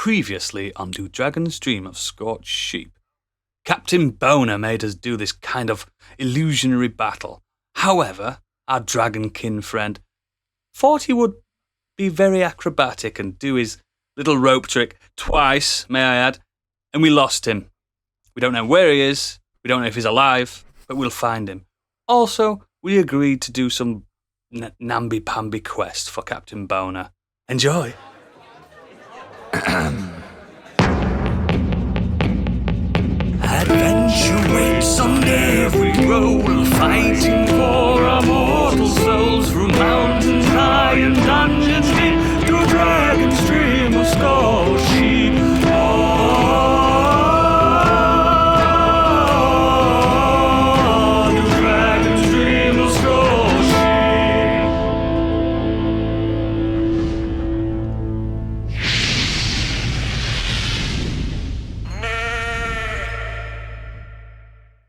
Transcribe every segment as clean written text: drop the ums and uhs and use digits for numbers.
Previously on Do Dragons Dream of Scorched Sheep, Captain Boner made us do this kind of illusionary battle. However, our dragonkin friend thought he would be very acrobatic and do his little rope trick twice, may I add, and we lost him. We don't know where he is, we don't know if he's alive, but we'll find him. Also, we agreed to do some namby-pamby quest for Captain Boner. Enjoy! Adventure waits someday if we roll, fighting for our mortal souls through mountains high and dungeons deep, to Dragon's Dream of Scorched Sheep. To Dragon's Dream of Scorched Sheep.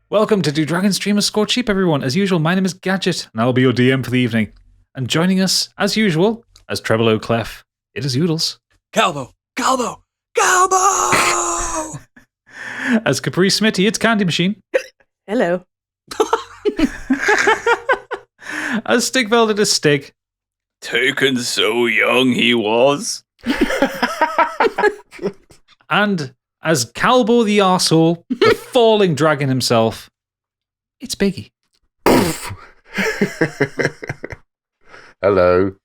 Welcome to Do Dragons Dream of Scorched Sheep, everyone. As usual, my name is Gadget, and I'll be your DM for the evening. And joining us, as usual, as Treble O'Clef, it is Oodles. Calbo! Calbo! Calbo! As Capri Smitty, it's Candy Machine. Hello. As Stigveld, it is Stig. Taken so young he was. And as Calbo the arsehole, the falling dragon himself, it's Biggie. Hello.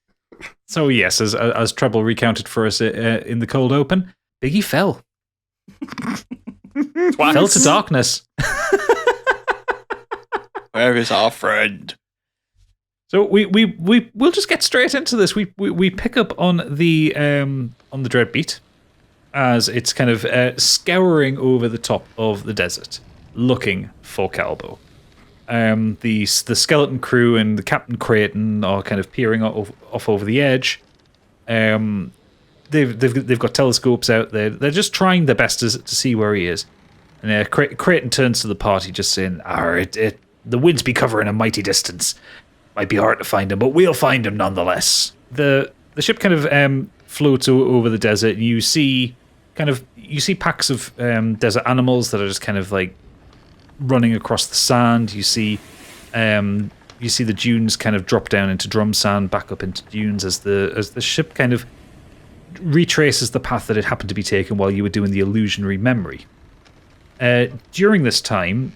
So yes, as Treble recounted for us in the cold open, Biggie fell. Fell to darkness. Where is our friend? So we'll just get straight into this. We pick up on the Dreadbeat as it's kind of scouring over the top of the desert, looking for Calbo. The skeleton crew and the Captain Creighton are kind of peering off over the edge. They've got telescopes out there. They're just trying their best to see where he is. And Creighton turns to the party, just saying, "The winds be covering a mighty distance. Might be hard to find him, but we'll find him nonetheless." The ship kind of floats over the desert, and you see packs of desert animals that are just kind of like running across the sand. You see the dunes kind of drop down into drum sand, back up into dunes as the ship kind of retraces the path that it happened to be taken while you were doing the illusionary memory. During this time,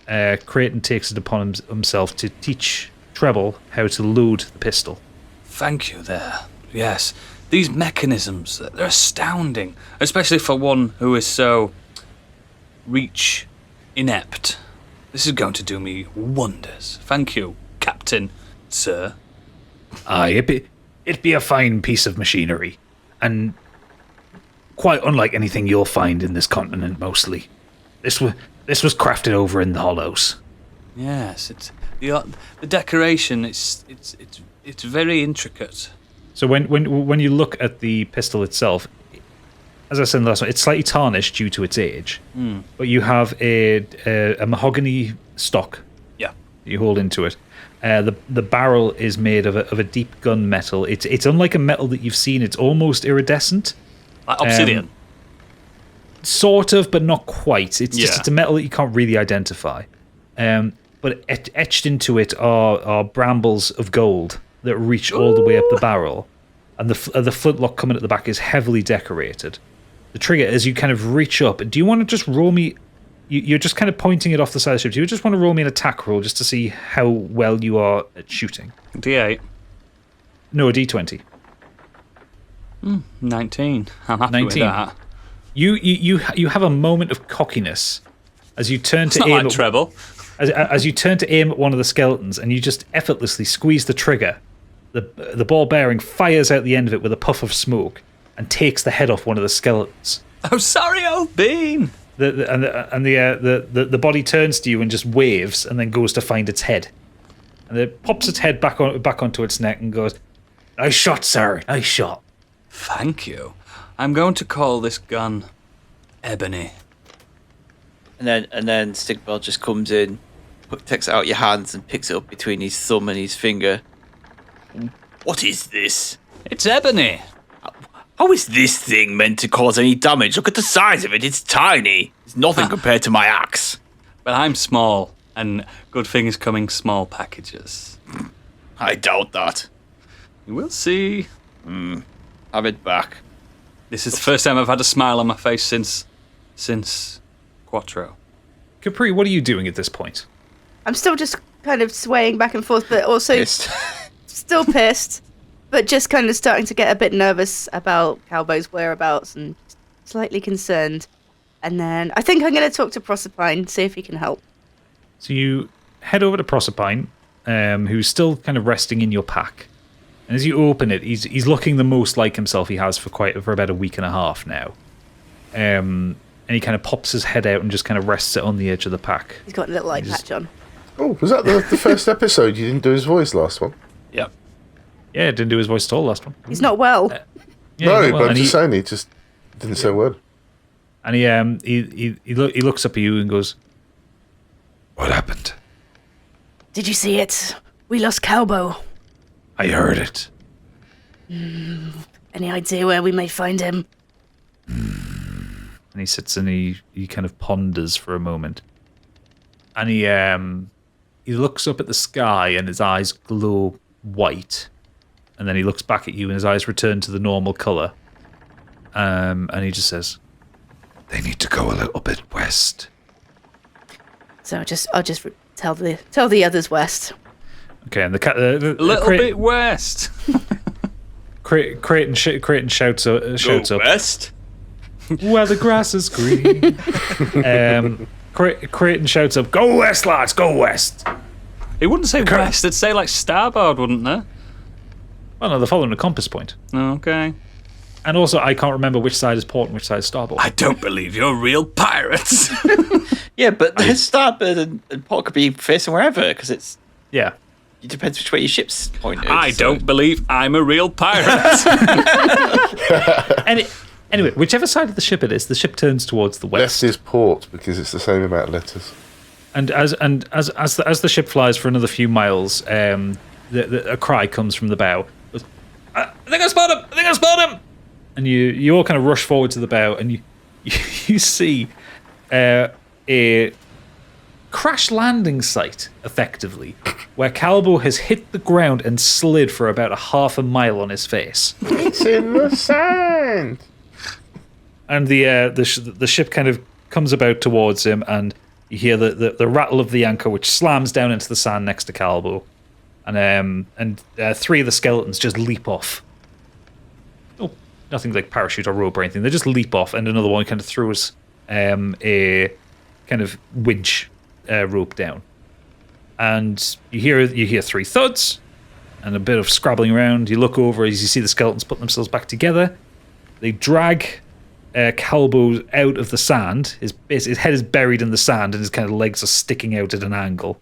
Creighton takes it upon himself to teach Treble how to load the pistol. Thank you there. Yes, these mechanisms, they're astounding, especially for one who is so reach inept. This is going to do me wonders. Thank you, Captain, sir. Aye, it'd be a fine piece of machinery, and quite unlike anything you'll find in this continent, mostly. This was crafted over in the Hollows. Yes, it's the decoration. It's very intricate. So when you look at the pistol itself, as I said in the last one, it's slightly tarnished due to its age. But you have a mahogany stock. Yeah. You hold into it. The barrel is made of a deep gun metal. It's unlike a metal that you've seen. It's almost iridescent. Like obsidian. Sort of, but not quite. It's a metal that you can't really identify. But etched into it are brambles of gold that reach all the way up the barrel. And the flintlock coming at the back is heavily decorated. The trigger, as you kind of reach up, do you want to just roll me... You're just kind of pointing it off the side of the ship. Do you just want to roll me an attack roll just to see how well you are at shooting? D8. No, a D20. 19. I'm happy 19. with that. You have a moment of cockiness as you turn It's to not aim like at treble. as you turn to aim at one of the skeletons, and you just effortlessly squeeze the trigger. The ball bearing fires out the end of it with a puff of smoke and takes the head off one of the skeletons. Oh, sorry, old bean. The body turns to you and just waves, and then goes to find its head, and it pops its head back onto its neck and goes, "Nice shot, sir. Nice shot." Thank you. I'm going to call this gun Ebony. And then Stigbell just comes in, takes it out of your hands and picks it up between his thumb and his finger. What is this? It's Ebony. How is this thing meant to cause any damage? Look at the size of it. It's tiny. It's nothing compared to my axe. But I'm small, and good things come in small packages. I doubt that. You will see. Have it back. This is the first time I've had a smile on my face since Quattro. Capri, what are you doing at this point? I'm still just kind of swaying back and forth, but also Pissed. still pissed, but just kind of starting to get a bit nervous about Calbo's whereabouts and slightly concerned. And then I think I'm going to talk to Proserpine, see if he can help. So you head over to Proserpine, who's still kind of resting in your pack. And as you open it, he's looking the most like himself he has for about a week and a half now. And he kind of pops his head out and just kind of rests it on the edge of the pack. He's got a little eye patch on. Oh, was that the first episode? You didn't do his voice last one? Yep. Yeah, didn't do his voice at all last one. He's not well. Yeah, No, well, but I'm and just saying, he just didn't say a word. And he looks up at you and goes, "What happened?" Did you see it? We lost Calbo. I heard it. Any idea where we may find him? And he sits and he kind of ponders for a moment. And he looks up at the sky and his eyes glow white. And then he looks back at you and his eyes return to the normal colour. And he just says, "They need to go a little bit west." So I'll just tell the others west. Okay, and the A little bit west. Creighton shouts Go up. west. Where the grass is green. Creighton shouts up, "Go west, lads, go west." He wouldn't say west, they'd say like starboard, wouldn't they? Well, no, they're following a compass point. Okay. And also, I can't remember which side is port and which side is starboard. I don't believe you're real pirates. Yeah, but the starboard and port could be facing wherever, because it Yeah. depends which way your ship's pointed. I so- don't believe I'm a real pirate. Anyway, whichever side of the ship it is, the ship turns towards the west. Left is port, because it's the same amount of letters. And as the ship flies for another few miles, a cry comes from the bow. "I think I spot him! I think I spot him!" And you all kind of rush forward to the bow, and you see a crash landing site, effectively, where Calbo has hit the ground and slid for about a half a mile on his face. It's in the sand! And the ship kind of comes about towards him, and you hear the rattle of the anchor, which slams down into the sand next to Calbo, and three of the skeletons just leap off. Oh, nothing like parachute or rope or anything. They just leap off, and another one kind of throws a kind of winch rope down, and you hear three thuds and a bit of scrabbling around. You look over as you see the skeletons put themselves back together. They drag Calbo out of the sand. His head is buried in the sand and his kind of legs are sticking out at an angle.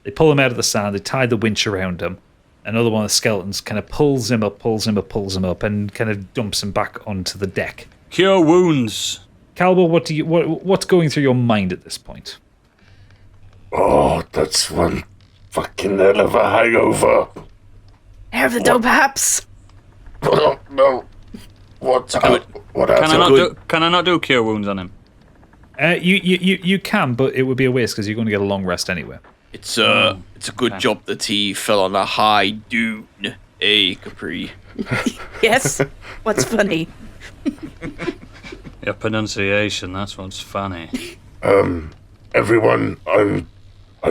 They pull him out of the sand, they tie the winch around him. Another one of the skeletons kind of pulls him up, and kind of dumps him back onto the deck. Cure wounds. Calbo, what's going through your mind at this point? Oh, that's one fucking hell of a hangover. Hair of the doe, perhaps? Oh, no. What happened? Can I not do cure wounds on him? You can, but it would be a waste because you're going to get a long rest anyway. It's a good job that he fell on a high dune, Capri? Yes. What's funny? Your pronunciation, that's what's funny. Everyone, I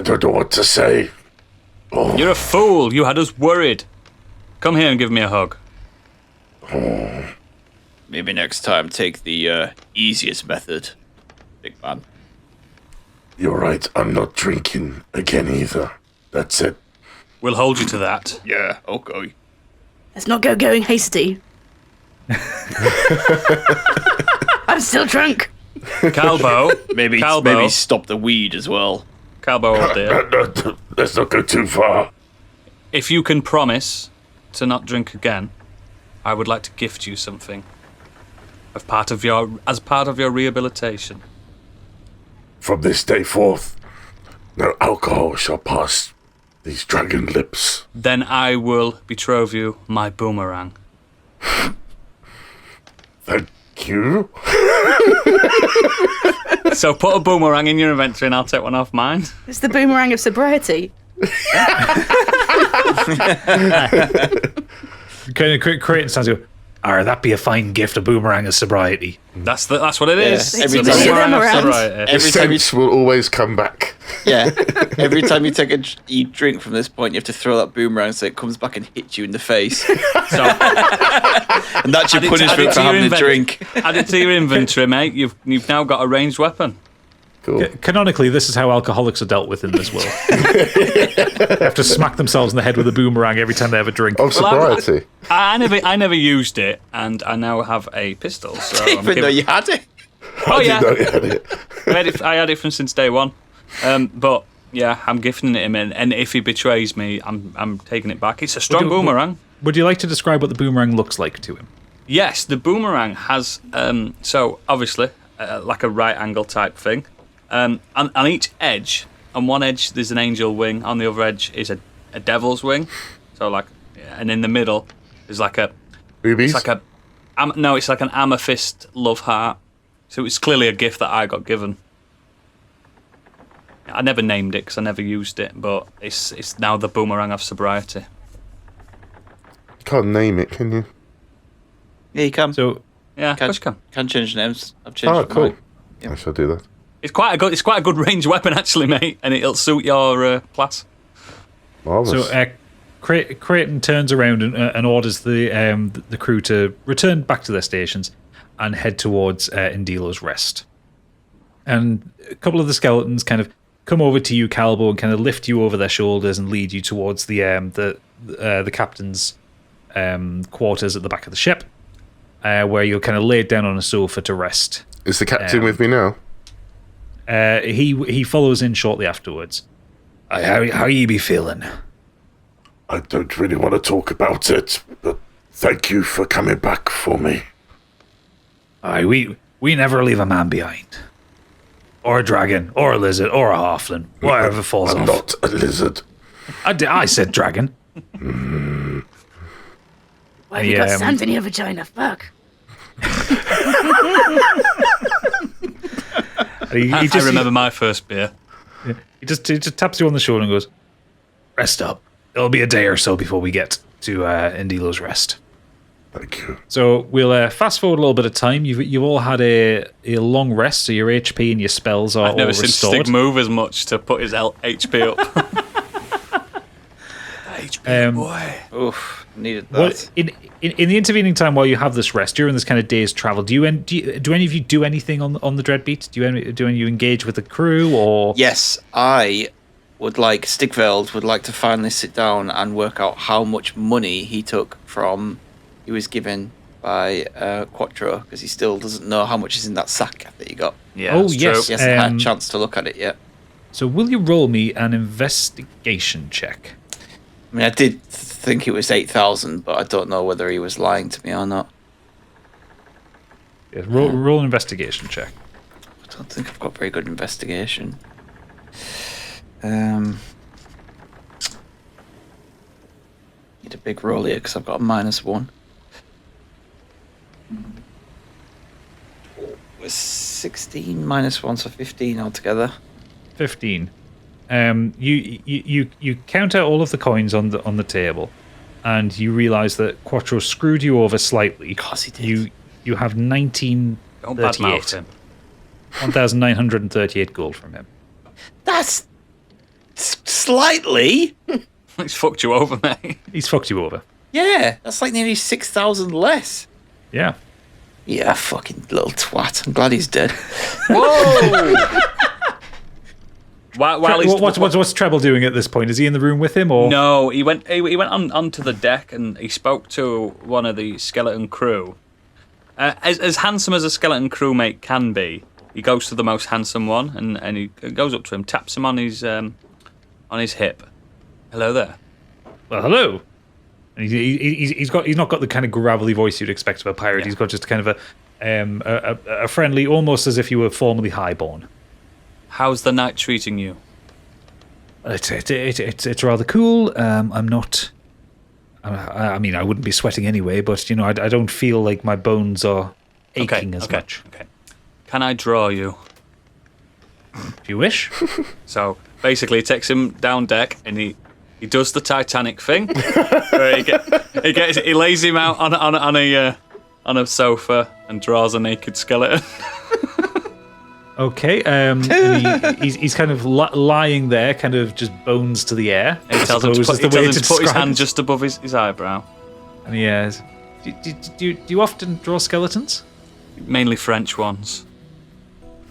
don't know what to say. Oh, You're a fool. You had us worried. Come here and give me a hug. Maybe next time take the easiest method, big man. you're right, I'm not drinking again either. That's it. We'll hold you to that. Yeah, okay. Let's not go going hasty. I'm still drunk. Calbo. Maybe stop the weed as well. Calbo, old dear. No, let's not go too far. If you can promise to not drink again, I would like to gift you something as part of your rehabilitation. From this day forth, no alcohol shall pass these dragon lips. Then I will betroth you my boomerang. Thank you. So put a boomerang in your inventory and I'll take one off mine. It's the Boomerang of Sobriety. Kind of Creighton stands go, that'd be a fine gift, a Boomerang of Sobriety. That's what it is. Every It's a time- boomerang of Around. sobriety. The Every time you sense will always come back. Yeah. Every time you you drink from this point, you have to throw that boomerang so it comes back and hits you in the face. So And that's your Add it to punishment for your having a inven- drink. add it to your inventory, mate. You've now got a ranged weapon. Cool. Canonically, this is how alcoholics are dealt with in this world. They have to smack themselves in the head with a boomerang every time they have a drink. Of sobriety. I never used it, and I now have a pistol. So I'm Even though giving- you had it. Oh, I yeah. did not get it. I had it from since day one. But yeah, I'm gifting it him, and if he betrays me, I'm taking it back. It's a strong boomerang. Would you like to describe what the boomerang looks like to him? Yes, the boomerang has so obviously like a right angle type thing. On each edge, on one edge there's an angel wing, on the other edge is a devil's wing. So like, and in the middle there's like a Boobies? it's like it's like an amethyst love heart. So it's clearly a gift that I got given. I never named it because I never used it, but it's now the Boomerang of Sobriety. You can't name it, can you? Yeah, you can. So, Yeah, of course you can. Can change names. I've changed Oh, cool. mine. I shall do that. It's quite a good ranged weapon actually, mate, and it'll suit your class. Marvellous. so Creighton turns around and orders the crew to return back to their stations and head towards Indilo's Rest. And a couple of the skeletons kind of come over to you, Calbo, and kind of lift you over their shoulders and lead you towards the captain's quarters at the back of the ship, where you're kind of laid down on a sofa to rest. Is the captain with me now? He follows in shortly afterwards. How you be feeling? I don't really want to talk about it, but thank you for coming back for me. Aye, we never leave a man behind. Or a dragon, or a lizard, or a halfling. Whatever falls I'm off. not a lizard. I said dragon. Why have you got Yeah, sand in your vagina? Fuck. I remember my first beer. He just taps you on the shoulder and goes, "Rest up. It'll be a day or so before we get to Indilo's Rest." Thank you. So we'll fast forward a little bit of time. You've all had a long rest, so your HP and your spells are I've never all seen restored. Stig move as much to put his HP up. HP boy. Oof, needed that. What in the intervening time while you have this rest during this kind of day's travel, do any of you do anything on the Dreadbeat? Do any of you engage with the crew or? Yes, I would like, Stigveld would like to finally sit down and work out how much money he took from, he was given by Quattro, because he still doesn't know how much is in that sack that he got. Yeah, Oh, that's yes. true. He hasn't had a chance to look at it yet. So will you roll me an investigation check? I mean, I did think it was 8,000, but I don't know whether he was lying to me or not. Yeah, roll an investigation check. I don't think I've got very good investigation. Need a big roll here because I've got a -1. It was 16 -1, so 15 altogether. 15. You count out all of the coins on the table, and you realise that Quattro screwed you over slightly. Of course he did. You have 1938. Don't badmouth him. 1,938 gold from him. That's slightly. He's fucked you over, mate. He's fucked you over. Yeah, that's like nearly 6,000 less. Yeah. Yeah, fucking little twat. I'm glad he's dead. Whoa! While he's, What's Treble doing at this point? Is he in the room with him, or No, he went onto the deck and he spoke to one of the skeleton crew. As handsome as a skeleton crewmate can be, he goes to the most handsome one and he goes up to him, taps him on his hip. Hello there. Well, hello. And he's not got the kind of gravelly voice you'd expect of a pirate. Yeah. He's got just kind of a friendly, almost as if he were formerly highborn. How's the night treating you? It's rather cool. I'm not. I mean, I wouldn't be sweating anyway, but I don't feel like my bones are aching as much. Okay. Can I draw you? If you wish. So basically, he takes him down deck and he does the Titanic thing. Where he lays him out on a sofa and draws a naked skeleton. Okay, and he's kind of lying there, kind of just bones to the air. And he tells him to put his hand just above his eyebrow. And he has. Do you often draw skeletons? Mainly French ones.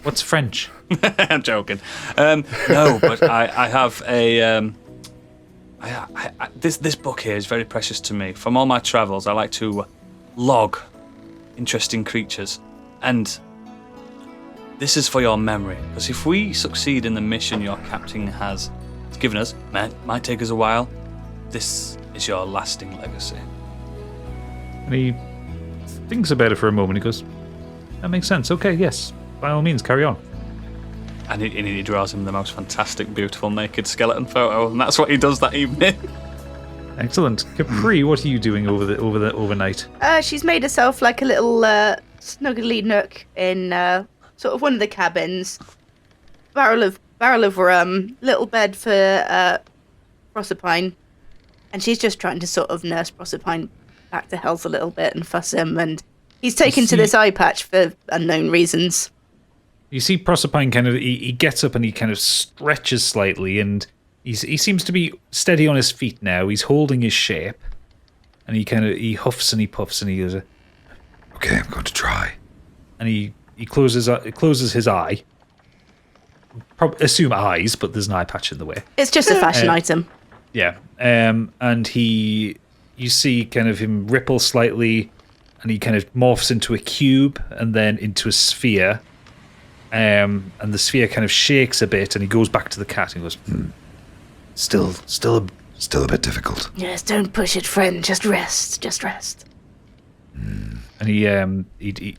What's French? I'm joking. No, but I have a. This book here is very precious to me. From all my travels, I like to log interesting creatures, and this is for your memory. Because if we succeed in the mission your captain has given us, might take us a while. This is your lasting legacy. And he thinks about it for a moment. He goes, "That makes sense. Okay, yes, by all means, carry on." And he draws him the most fantastic, beautiful naked skeleton photo, and that's what he does that evening. Excellent. Capri, what are you doing overnight? She's made herself like a little snuggly nook in sort of one of the cabins. Barrel of rum, little bed for Proserpine, and she's just trying to sort of nurse Proserpine back to health a little bit and fuss him, and he's taken to this eye patch for unknown reasons. You see Proserpine kind of, he gets up and he kind of stretches slightly, and he seems to be steady on his feet now. He's holding his shape, and he huffs and he puffs and he goes, Okay, I'm going to try. And he closes his eye. Assume eyes, but there's an eye patch in the way. It's just a fashion item. Yeah, and you see kind of him ripple slightly, and he kind of morphs into a cube and then into a sphere. And the sphere kind of shakes a bit, and he goes back to the cat and goes, Still a bit difficult. Yes, don't push it, friend. Just rest. And he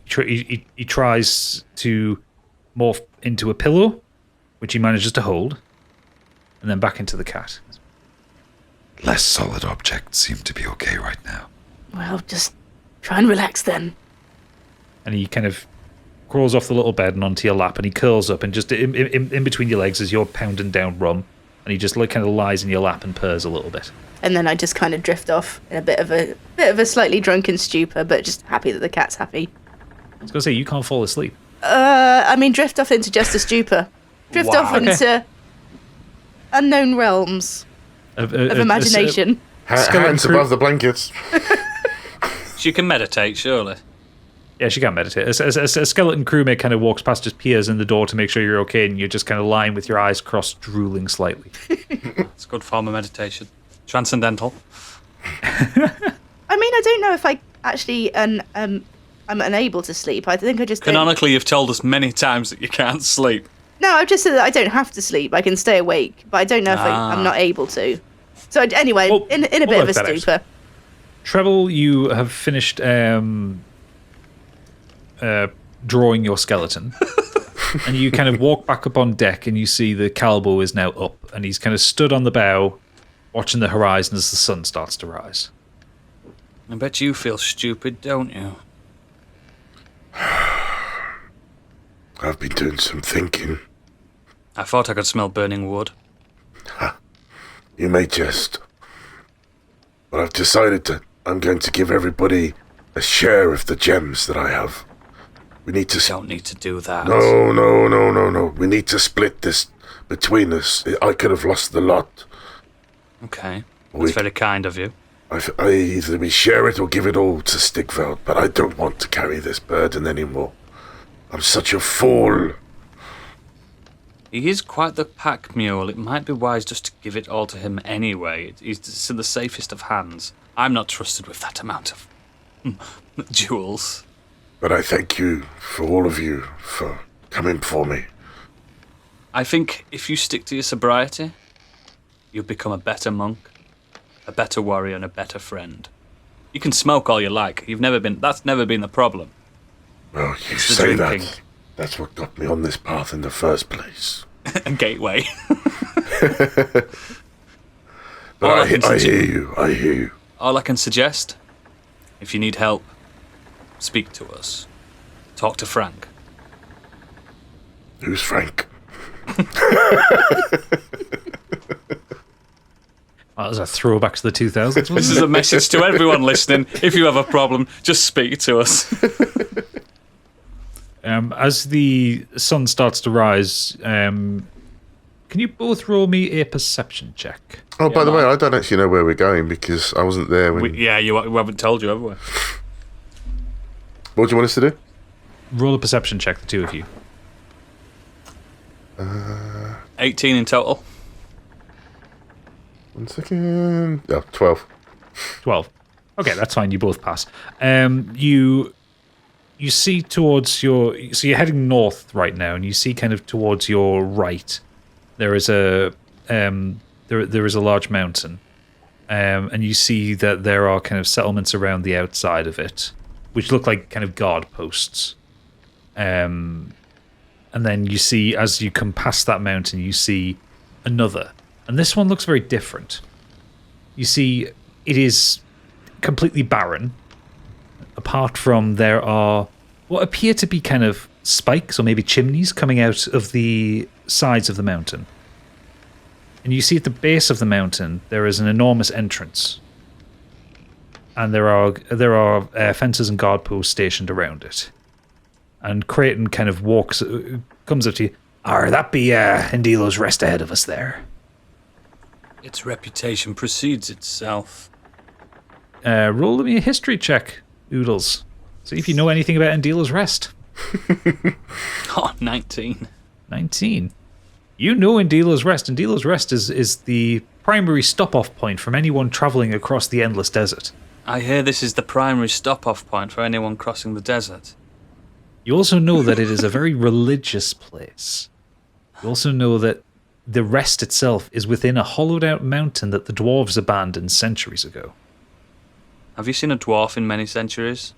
tries to morph into a pillow, which he manages to hold, and then back into the cat. Less solid objects seem to be okay right now. Well, just try and relax then. And he kind of crawls off the little bed and onto your lap, and he curls up, and just in between your legs as you're pounding down rum, and he just kind of lies in your lap and purrs a little bit. And then I just kind of drift off in a bit of a slightly drunken stupor, but just happy that the cat's happy. I was going to say, you can't fall asleep. Drift off into just a stupor. Drift off into unknown realms of imagination. Hands above the blankets. She can meditate, surely. Yeah, she can't meditate. A skeleton crewmate kind of walks past, just peers in the door to make sure you're okay, and you're just kind of lying with your eyes crossed, drooling slightly. It's a good form of meditation. Transcendental. I mean, I don't know if I actually I'm unable to sleep. I think I just Canonically, you've told us many times that you can't sleep. No, I've just said that I don't have to sleep. I can stay awake, but I don't know if I'm not able to. So anyway, Well, in a bit of a stupor. Treble, you have finished drawing your skeleton. And you kind of walk back up on deck, and you see the Calbo is now up, and he's kind of stood on the bow, watching the horizon as the sun starts to rise. I bet you feel stupid, don't you? I've been doing some thinking. I thought I could smell burning wood. You may jest. But I've decided I'm going to give everybody a share of the gems that I have. We need to... Don't need to do that. No. We need to split this between us. I could have lost the lot. Okay. That's very kind of you. Either we share it or give it all to Stigveld, but I don't want to carry this burden anymore. I'm such a fool. He is quite the pack mule. It might be wise just to give it all to him anyway. He's in the safest of hands. I'm not trusted with that amount of jewels. But I thank you, for all of you, for coming for me. I think if you stick to your sobriety, you'll become a better monk, a better warrior, and a better friend. You can smoke all you like. That's never been the problem. Well, you It's the say drinking. that. That's what got me on this path in the first place. A gateway. But I hear you. All I can suggest, if you need help, speak to us. talk to Frank. Who's Frank? That was a throwback to the 2000s. This Wasn't is a message to everyone listening. If you have a problem, just speak to us. As the sun starts to rise, can you both roll me a perception check? Oh, by the way, I don't actually know where we're going because I wasn't there when... We haven't told you, have we? What do you want us to do? Roll a perception check, the two of you. 18 in total. 1 second. Oh, 12. 12. Okay, that's fine. You both pass. You see towards your... So you're heading north right now, and you see kind of towards your right, there is a there is a large mountain, and you see that there are kind of settlements around the outside of it, which look like kind of guard posts. And then you see, as you come past that mountain, you see another. And this one looks very different. You see, it is completely barren, apart from there are what appear to be kind of spikes or maybe chimneys coming out of the sides of the mountain. And you see at the base of the mountain, there is an enormous entrance. And there are fences and guard posts stationed around it. And Creighton kind of comes up to you. That be Endilo's Rest ahead of us there. Its reputation precedes itself. Roll me a history check, Oodles. See if you know anything about Endilo's Rest. 19. 19. You know Endilo's Rest. Endilo's Rest is the primary stop-off point from anyone travelling across the endless desert. I hear this is the primary stop-off point for anyone crossing the desert. You also know that it is a very religious place. You also know that the rest itself is within a hollowed-out mountain that the dwarves abandoned centuries ago. Have you seen a dwarf in many centuries?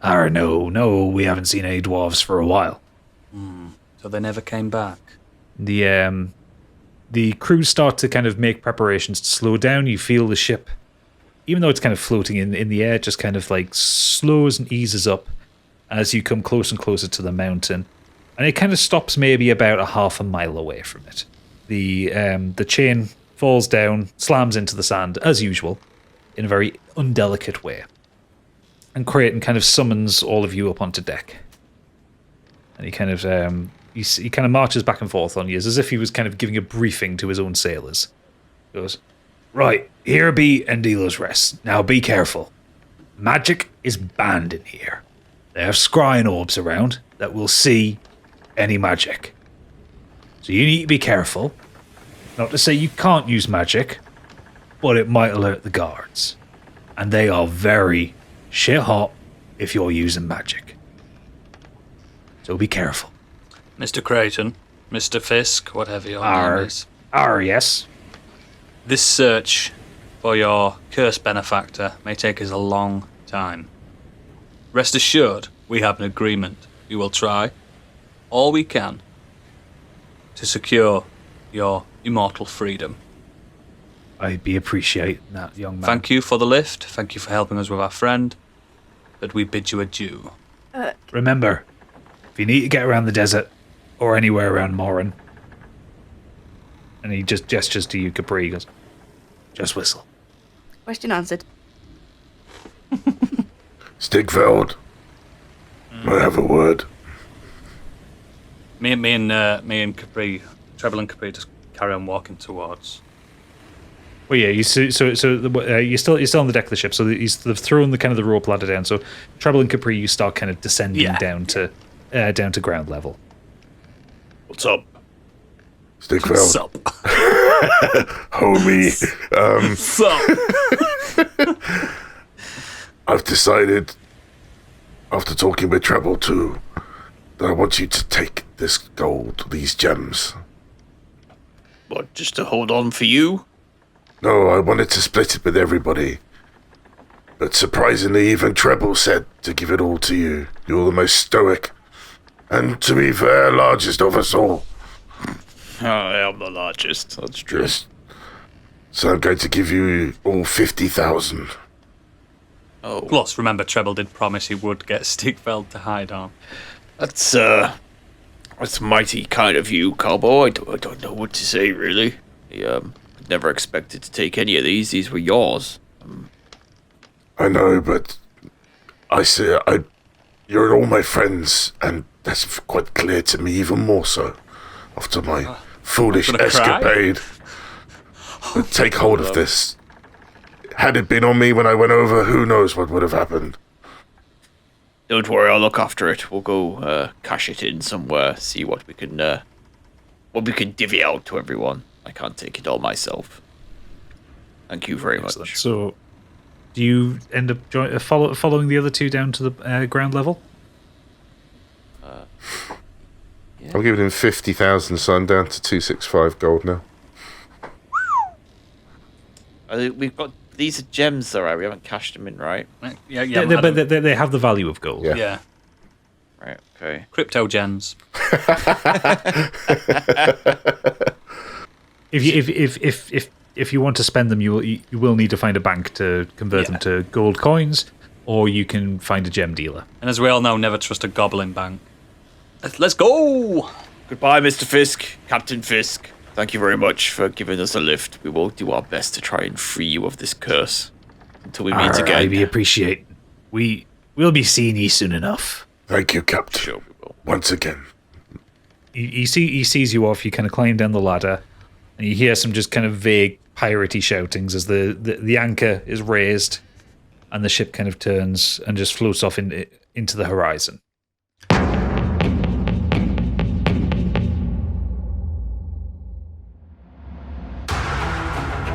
No, we haven't seen any dwarves for a while. So they never came back. The crews start to kind of make preparations to slow down. You feel the ship, even though it's kind of floating in the air, it just kind of like slows and eases up as you come closer and closer to the mountain. And it kind of stops maybe about a half a mile away from it. The chain falls down, slams into the sand, as usual, in a very undelicate way. And Creighton kind of summons all of you up onto deck. And he kind of he kind of marches back and forth on you, as if he was kind of giving a briefing to his own sailors. He goes, "Right, here be Endilo's Rest. Now be careful. Magic is banned in here. They have scrying orbs around that will see any magic. So you need to be careful. Not to say you can't use magic, but it might alert the guards. And they are very shit hot if you're using magic. So be careful." Mr. Creighton, Mr. Fisk, whatever your name is. Yes. This search for your cursed benefactor may take us a long time. Rest assured, we have an agreement. We will try all we can to secure your immortal freedom. I'd be appreciating that, young man. Thank you for the lift. Thank you for helping us with our friend. But we bid you adieu. Remember, if you need to get around the desert or anywhere around Morin, and he just gestures to you, Capri, he goes, just whistle. Question answered. Stigveld, I have a word. Me and Capri, Treble and Capri, just carry on walking towards. Well, yeah, you're still on the deck of the ship, so they've thrown the kind of the rope ladder down. So Treble and Capri, you start kind of descending down to ground level. What's up? Stigveld. What's up? Homie. What's up? I've decided, after talking with Treble too, that I want you to take this gold, these gems. What, just to hold on for you? No, I wanted to split it with everybody. But surprisingly, even Treble said to give it all to you. You're the most stoic. And to be fair, largest of us all. I am the largest, that's true. Yes. So I'm going to give you all 50,000. Oh, Plus, remember, Treble did promise he would get Stigveld to hide on. that's mighty kind of you, Calbo. I don't know what to say, really. I never expected to take any of these. These were yours. I know, but you're all my friends, and that's quite clear to me, even more so after my foolish gonna cry. escapade. But take hold of this. Had it been on me when I went over, who knows what would have happened. Don't worry, I'll look after it. We'll go cash it in somewhere, see what we can divvy out to everyone. I can't take it all myself. Thank you very Excellent. much. So, do you end up following the other two down to the ground level? I'm giving him 50,000, so I'm down to 265 gold now. We've got these are gems, though, right? We haven't cashed them in, right? Yeah, But they have the value of gold. Yeah. yeah. Right. Okay. Crypto gems. If you want to spend them, you will need to find a bank to convert them to gold coins, or you can find a gem dealer. And as we all know, never trust a goblin bank. Let's go! Goodbye, Mr. Fisk, Captain Fisk. Thank you very much for giving us a lift. We will do our best to try and free you of this curse until we meet again. We appreciate. We'll be seeing you soon enough. Thank you, Captain. Sure, we will. Once again. He sees you off. You kind of climb down the ladder, and you hear some just kind of vague piratey shoutings as the anchor is raised, and the ship kind of turns and just floats off into the horizon.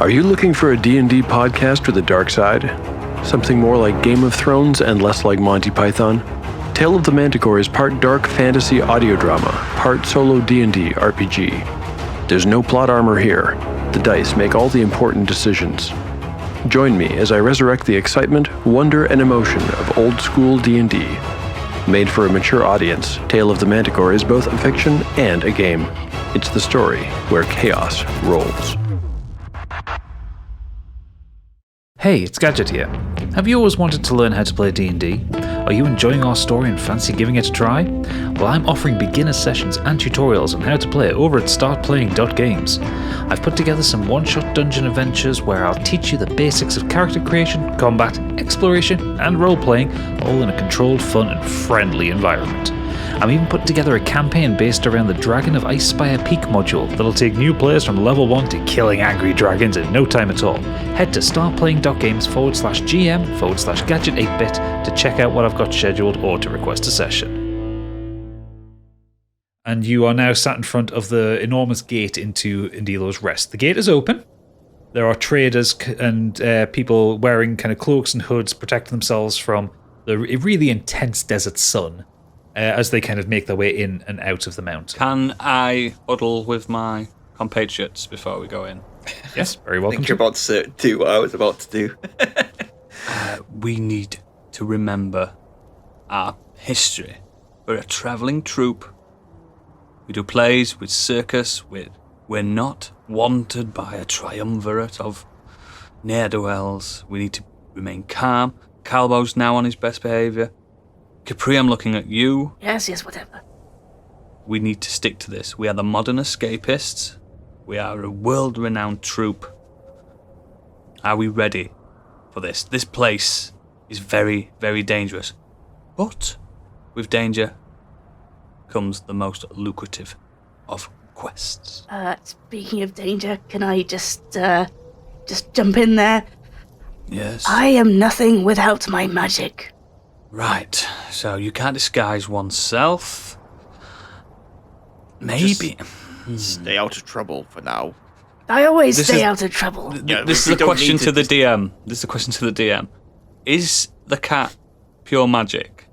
Are you looking for a D&D podcast with a dark side? Something more like Game of Thrones and less like Monty Python? Tale of the Manticore is part dark fantasy audio drama, part solo D&D RPG. There's no plot armor here. The dice make all the important decisions. Join me as I resurrect the excitement, wonder, and emotion of old school D&D. Made for a mature audience, Tale of the Manticore is both a fiction and a game. It's the story where chaos rolls. Hey, it's Gadget here. Have you always wanted to learn how to play D&D? Are you enjoying our story and fancy giving it a try? Well, I'm offering beginner sessions and tutorials on how to play over at startplaying.games. I've put together some one-shot dungeon adventures where I'll teach you the basics of character creation, combat, exploration, and role-playing, all in a controlled, fun, and friendly environment. I'm even putting together a campaign based around the Dragon of Icespire Peak module that'll take new players from level 1 to killing angry dragons in no time at all. Head to startplaying.games/GM/Gadget8bit to check out what I've got scheduled or to request a session. And you are now sat in front of the enormous gate into Indilo's Rest. The gate is open. There are traders and people wearing kind of cloaks and hoods protecting themselves from the really intense desert sun. As they kind of make their way in and out of the mountain. Can I huddle with my compatriots before we go in? Yes, very I welcome. think you're about to do what I was about to do. We need to remember our history. We're a travelling troupe. We do plays with circus. We're not wanted by a triumvirate of ne'er-do-wells. We need to remain calm. Calbo's now on his best behaviour. Capri, I'm looking at you. Yes, whatever. We need to stick to this. We are the modern escapists. We are a world-renowned troupe. Are we ready for this? This place is very, very dangerous. But with danger comes the most lucrative of quests. Speaking of danger, can I just jump in there? Yes. I am nothing without my magic. Right. So you can't disguise oneself. Maybe. Stay out of trouble for now. I always This stay is- out of trouble. Yeah, This we is a don't question need to the DM. This is a question to the DM. Is the cat pure magic?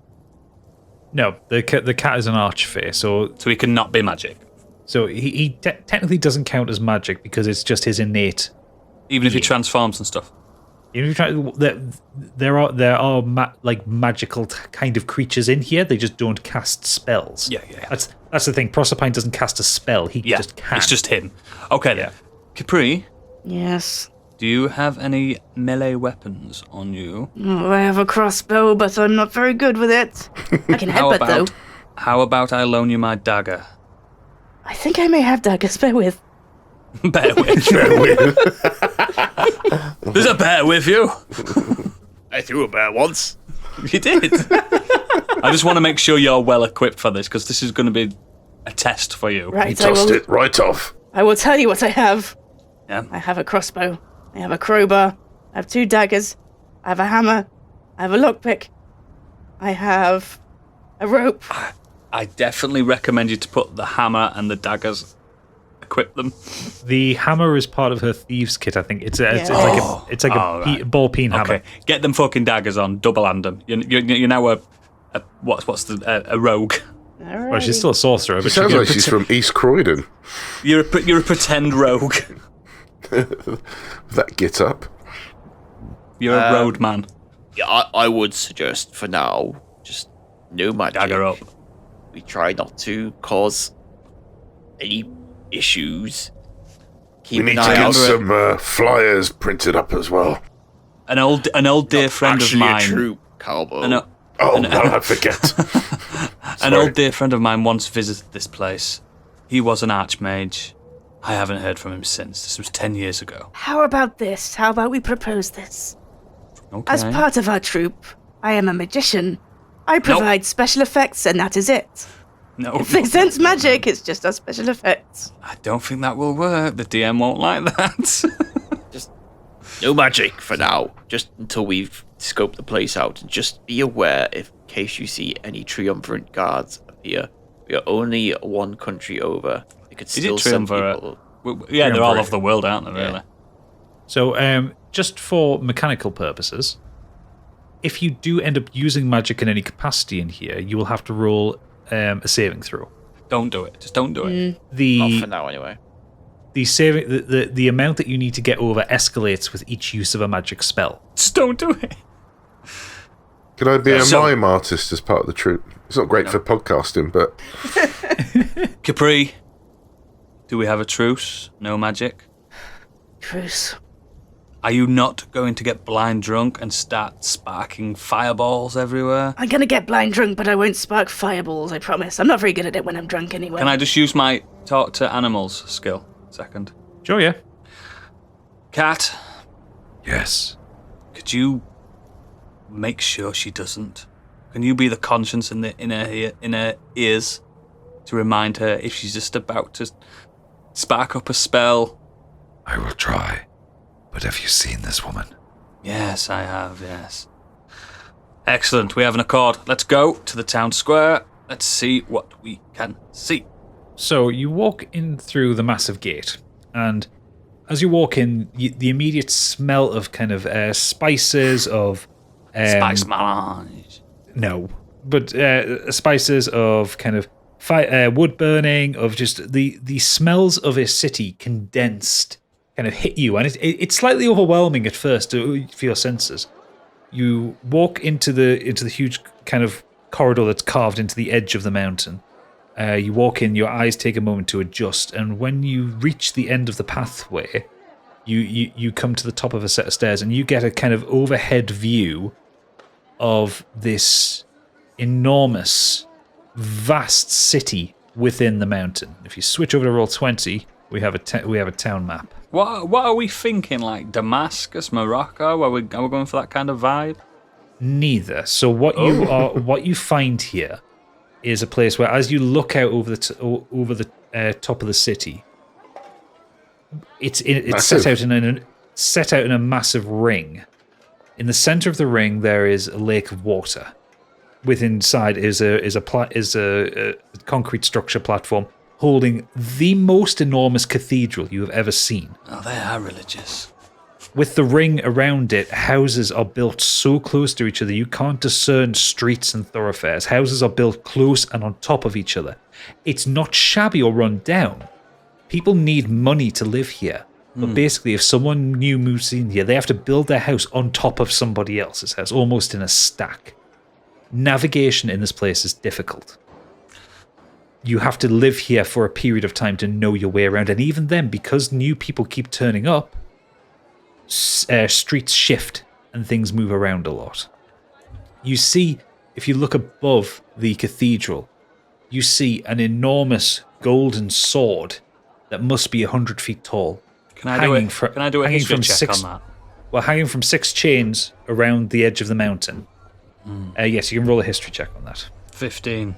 No, the cat is an archfey, so So he cannot be magic. he technically doesn't count as magic because it's just his innate. Even if he transforms and stuff. Even if you try, there are magical kind of creatures in here. They just don't cast spells. Yeah. That's the thing. Proserpine doesn't cast a spell. He Yeah, just can. it's just him. Okay then. Yeah. Capri, Yes. Do you have any melee weapons on you? Oh, I have a crossbow, but I'm not very good with it. I can headbutt, though. How about I loan you my dagger? I think I may have daggers. Bear with. Bear with. There's a bear with you. I threw a bear once. You did. I just want to make sure you're well equipped for this, because this is going to be a test for you. Right, He tossed it right off. I will tell you what I have. Yeah. I have a crossbow. I have a crowbar. I have 2 daggers. I have a hammer. I have a lockpick. I have a rope. I definitely recommend you to put the hammer and the daggers, equip them. The hammer is part of her thieves' kit. I think it's like a ball peen hammer. Okay, get them fucking daggers on. Double hand them. You're now a rogue. All Well, she's still a sorcerer, She but sounds like she's from East Croydon. You're a pretend rogue. That get up. You're a road man. Yeah, I would suggest for now, just no magic. Dagger up. We try not to cause any issues. Keep We need an to eye get out. some flyers printed up as well. An old dear friend of Actually mine. a troop, Calbo. I forget. An old dear friend of mine once visited this place. He was an archmage. I haven't heard from him since. This was 10 years ago. How about this? How about we propose this? Okay. As part of our troupe, I am a magician. I provide special effects, and that is it. No. If they sense magic, it's just our special effects. I don't think that will work. The DM won't like that. Just no magic for now. Just until we've scoped the place out. And just be aware if, in case you see any triumvirate guards appear. We are only one country over. They could Is still it send triumvirate? people. Yeah, they're all Triumvirate. over the world, aren't they, really? Yeah. So, just for mechanical purposes, if you do end up using magic in any capacity in here, you will have to roll a saving throw. Don't do it. Just don't do it. Not for now, anyway. The amount that you need to get over escalates with each use of a magic spell. Just don't do it. Can I be a So- mime artist as part of the troupe? It's not great for podcasting, but Capri, do we have a truce? No magic? Truce. Are you not going to get blind drunk and start sparking fireballs everywhere? I'm gonna get blind drunk, but I won't spark fireballs, I promise. I'm not very good at it when I'm drunk anyway. Can I just use my talk to animals skill? Second. Sure, yeah. Cat, Yes. could you make sure she doesn't? Can you be the conscience in her ears to remind her if she's just about to spark up a spell? I will try. But have you seen this woman? Yes, I have, yes. Excellent, we have an accord. Let's go to the town square. Let's see what we can see. So you walk in through the massive gate, and as you walk in, the immediate smell of kind of spices of Spice melange. no, but spices of kind of wood burning, of just the smells of a city condensed, kind of hit you, and it's slightly overwhelming at first for your senses. You walk into the huge kind of corridor that's carved into the edge of the mountain. You walk in, your eyes take a moment to adjust, and when you reach the end of the pathway, you come to the top of a set of stairs, and you get a kind of overhead view of this enormous, vast city within the mountain. If you switch over to roll 20, we have a town map. What are we thinking? Like Damascus, Morocco? Are we going for that kind of vibe? Neither. So what you find here is a place where, as you look out over the top of the city, it's set out in a massive ring. In the center of the ring, there is a lake of water. Withinside is a concrete structure platform holding the most enormous cathedral you have ever seen. Oh, they are religious. With the ring around it, houses are built so close to each other you can't discern streets and thoroughfares. Houses are built close and on top of each other. It's not shabby or run down. People need money to live here. But basically, if someone new moves in here, they have to build their house on top of somebody else's house, almost in a stack. Navigation in this place is difficult. You have to live here for a period of time to know your way around. And even then, because new people keep turning up, streets shift and things move around a lot. You see, if you look above the cathedral, you see an enormous golden sword that must be 100 feet tall. Can I do a history check on that? Well, hanging from 6 chains around the edge of the mountain. Yes, you can roll a history check on that. 15.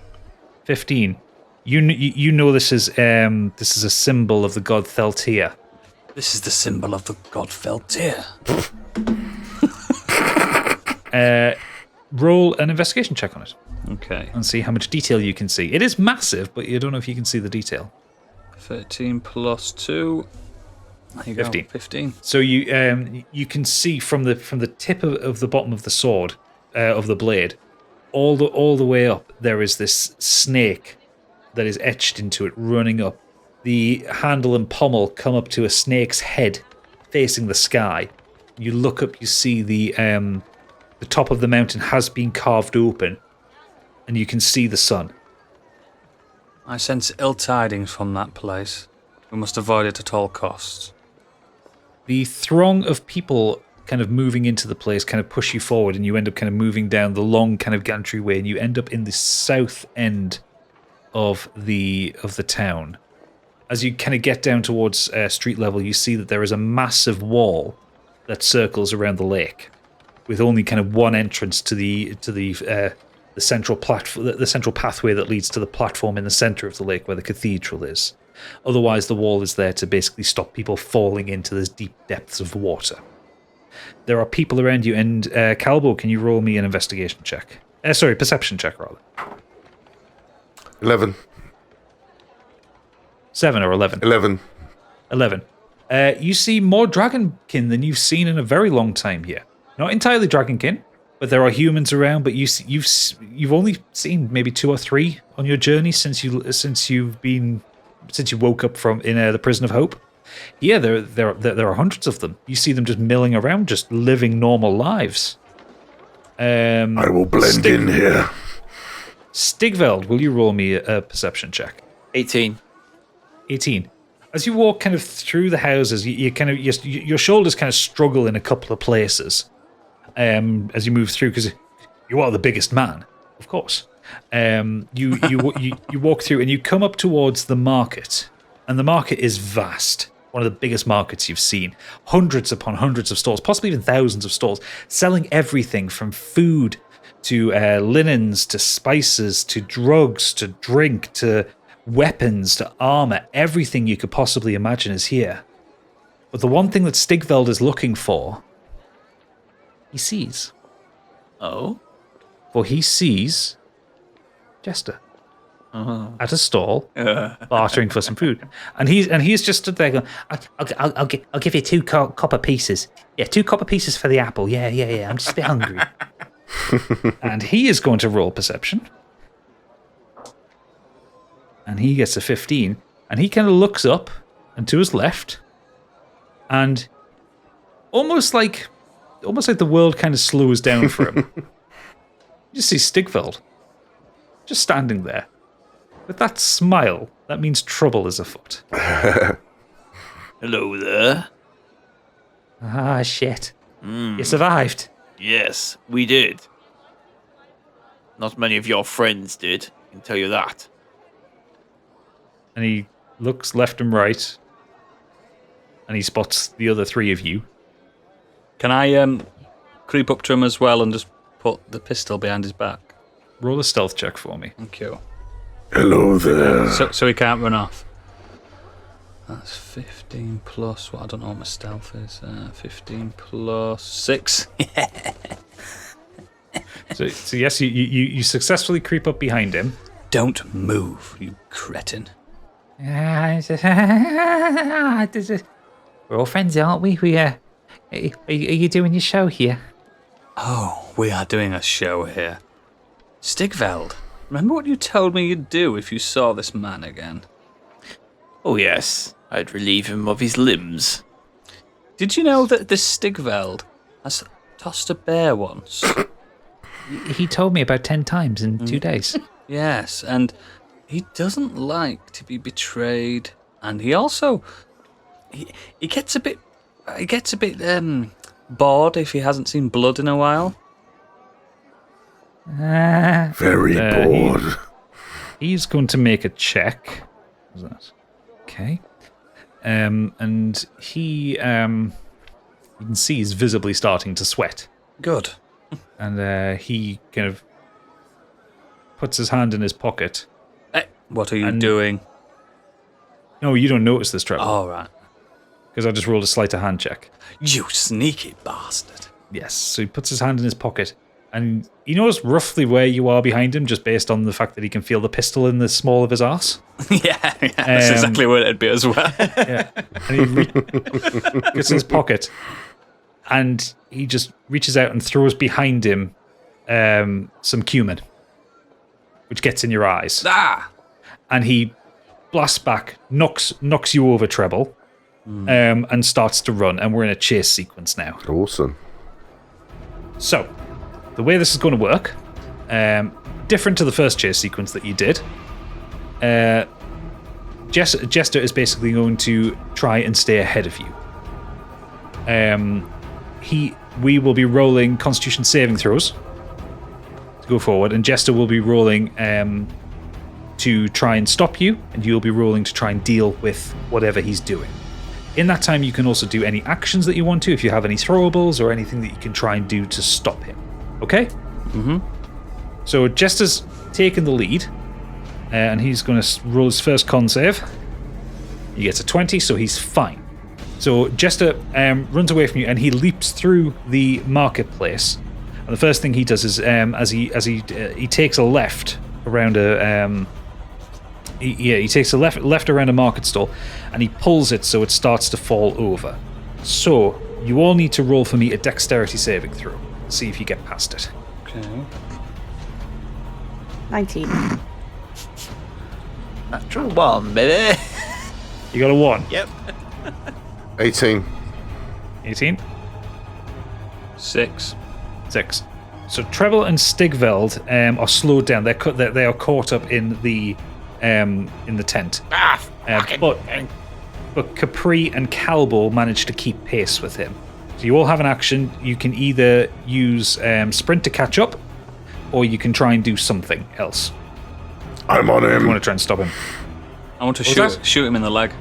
15. You know this is a symbol of the god Theltia. This is the symbol of the god Feltir. Roll an investigation check on it. Okay. And see how much detail you can see. It is massive, but you don't know if you can see the detail. 13 plus 2. There you 15. go. 15. So you can see from the tip of the bottom of the sword, of the blade, all the way up, there is this snake that is etched into it, running up. The handle and pommel come up to a snake's head, facing the sky. You look up, you see the top of the mountain has been carved open, and you can see the sun. I sense ill tidings from that place. We must avoid it at all costs. The throng of people kind of moving into the place kind of push you forward, and you end up kind of moving down the long kind of gantry way, and you end up in the south end of the town. As you kind of get down towards street level, you see that there is a massive wall that circles around the lake, with only kind of one entrance to the central the central pathway that leads to the platform in the center of the lake where the cathedral is. Otherwise, the wall is there to basically stop people falling into these deep depths of water. There are people around you, and Calbo, can you roll me an investigation check? Perception check, rather. 11. 7 or 11? 11. 11. You see more dragonkin than you've seen in a very long time here. Not entirely dragonkin, but there are humans around. But you've only seen maybe 2 or 3 on your journey since you woke up in the prison of hope. Yeah, there are hundreds of them. You see them just milling around, just living normal lives. I will blend in here. Stigveld, will you roll me a perception check? 18. 18. As you walk kind of through the houses, your shoulders kind of struggle in a couple of places as you move through, because you are the biggest man, of course. You walk through and you come up towards the market, and the market is vast. One of the biggest markets you've seen. Hundreds upon hundreds of stalls, possibly even thousands of stalls, selling everything from food to linens to spices to drugs to drink to weapons to armor. Everything you could possibly imagine is here. But the one thing that Stigveld is looking for, he sees. Oh? For he sees Jester at a stall, bartering for some food, and he's just stood there going, "I'll give you 2 copper pieces. Yeah, 2 copper pieces for the apple. Yeah. I'm just a bit hungry." And he is going to roll perception, and he gets a 15, and he kind of looks up and to his left, and almost like the world kind of slows down for him. You just see Stigveld just standing there with that smile. That means trouble is afoot. Hello there. Ah, shit. You survived. Yes, we did. Not many of your friends did, I can tell you that. And he looks left and right, and he spots the other 3 of you. Can I creep up to him as well and just put the pistol behind his back? Roll a stealth check for me. Thank you. Hello there. So he can't run off. That's 15 plus, I don't know what my stealth is. 15 plus 6. So yes, you successfully creep up behind him. Don't move, you cretin. We're all friends, aren't we? Are you doing your show here? Oh, we are doing a show here. Stigveld, remember what you told me you'd do if you saw this man again? Oh yes, I'd relieve him of his limbs. Did you know that this Stigveld has tossed a bear once? He told me about 10 times in 2 days. Yes, and he doesn't like to be betrayed, and he also he gets a bit He gets a bit bored if he hasn't seen blood in a while. Very bored. He's going to make a check. What's that? Okay. And he, you can see he's visibly starting to sweat. Good. And he kind of puts his hand in his pocket. What are you doing? No, you don't notice this, Trevor. All right. Because I just rolled a sleight of hand check. You sneaky bastard. Yes, so he puts his hand in his pocket, and you notice roughly where you are behind him, just based on the fact that he can feel the pistol in the small of his arse. yeah, that's exactly where it'd be as well. Yeah. And he gets in his pocket, and he just reaches out and throws behind him some cumin, which gets in your eyes. Ah! And he blasts back, knocks you over, Treble, and starts to run, and we're in a chase sequence now. Awesome. So, the way this is going to work, different to the first chase sequence that you did, Jester is basically going to try and stay ahead of you. We will be rolling Constitution saving throws to go forward, and Jester will be rolling to try and stop you, and you'll be rolling to try and deal with whatever he's doing. In that time, you can also do any actions that you want to, if you have any throwables or anything that you can try and do to stop him. Okay? Mm-hmm. So Jester's taking the lead, and he's going to roll his first con save. He gets a 20, so he's fine. So Jester runs away from you, and he leaps through the marketplace. And the first thing he does is, as he takes a left around a he takes a left around a market stall, and he pulls it so it starts to fall over. So you all need to roll for me a dexterity saving throw. See if you get past it. Okay. 19. Natural one, baby. You got a 1. Yep. 18. 18. 6. 6. So Treble and Stigveld are slowed down. They are caught up in the tent. But Capri and Calbo manage to keep pace with him. So you all have an action. You can either use sprint to catch up, or you can try and do something else. I'm on You him. want to try and stop him. I want to What's shoot him in the leg.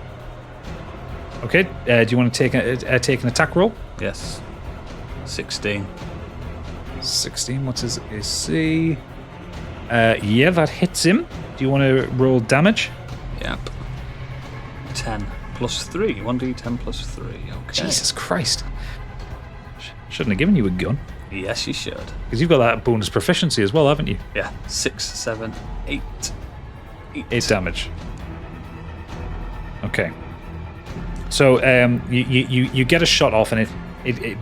Okay. Do you want to take an attack roll? Yes. 16. 16. What's his AC? Yeah, that hits him. Do you want to roll damage? Yep. 10 plus 3. 1d10 plus 3. Okay. Jesus Christ. Shouldn't have given you a gun. Yes, you should. Because you've got that bonus proficiency as well, haven't you? Yeah. 6, 7, 8. 8 damage. Okay. So you get a shot off, and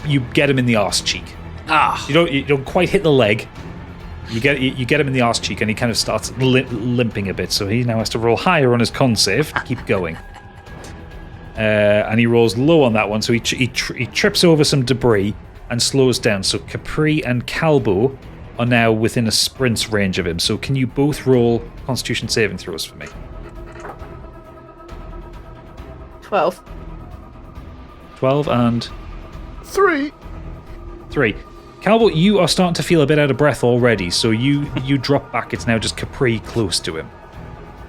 you get him in the arse cheek. Ah! You don't quite hit the leg. You get him in the arse cheek, and he kind of starts limping a bit. So he now has to roll higher on his con save to keep going. And he rolls low on that one, so he trips over some debris and slows down. So Capri and Calbo are now within a sprint's range of him. So can you both roll Constitution saving throws for me? 12. 12 and 3. 3. Calbo, you are starting to feel a bit out of breath already, so you drop back. It's now just Capri close to him.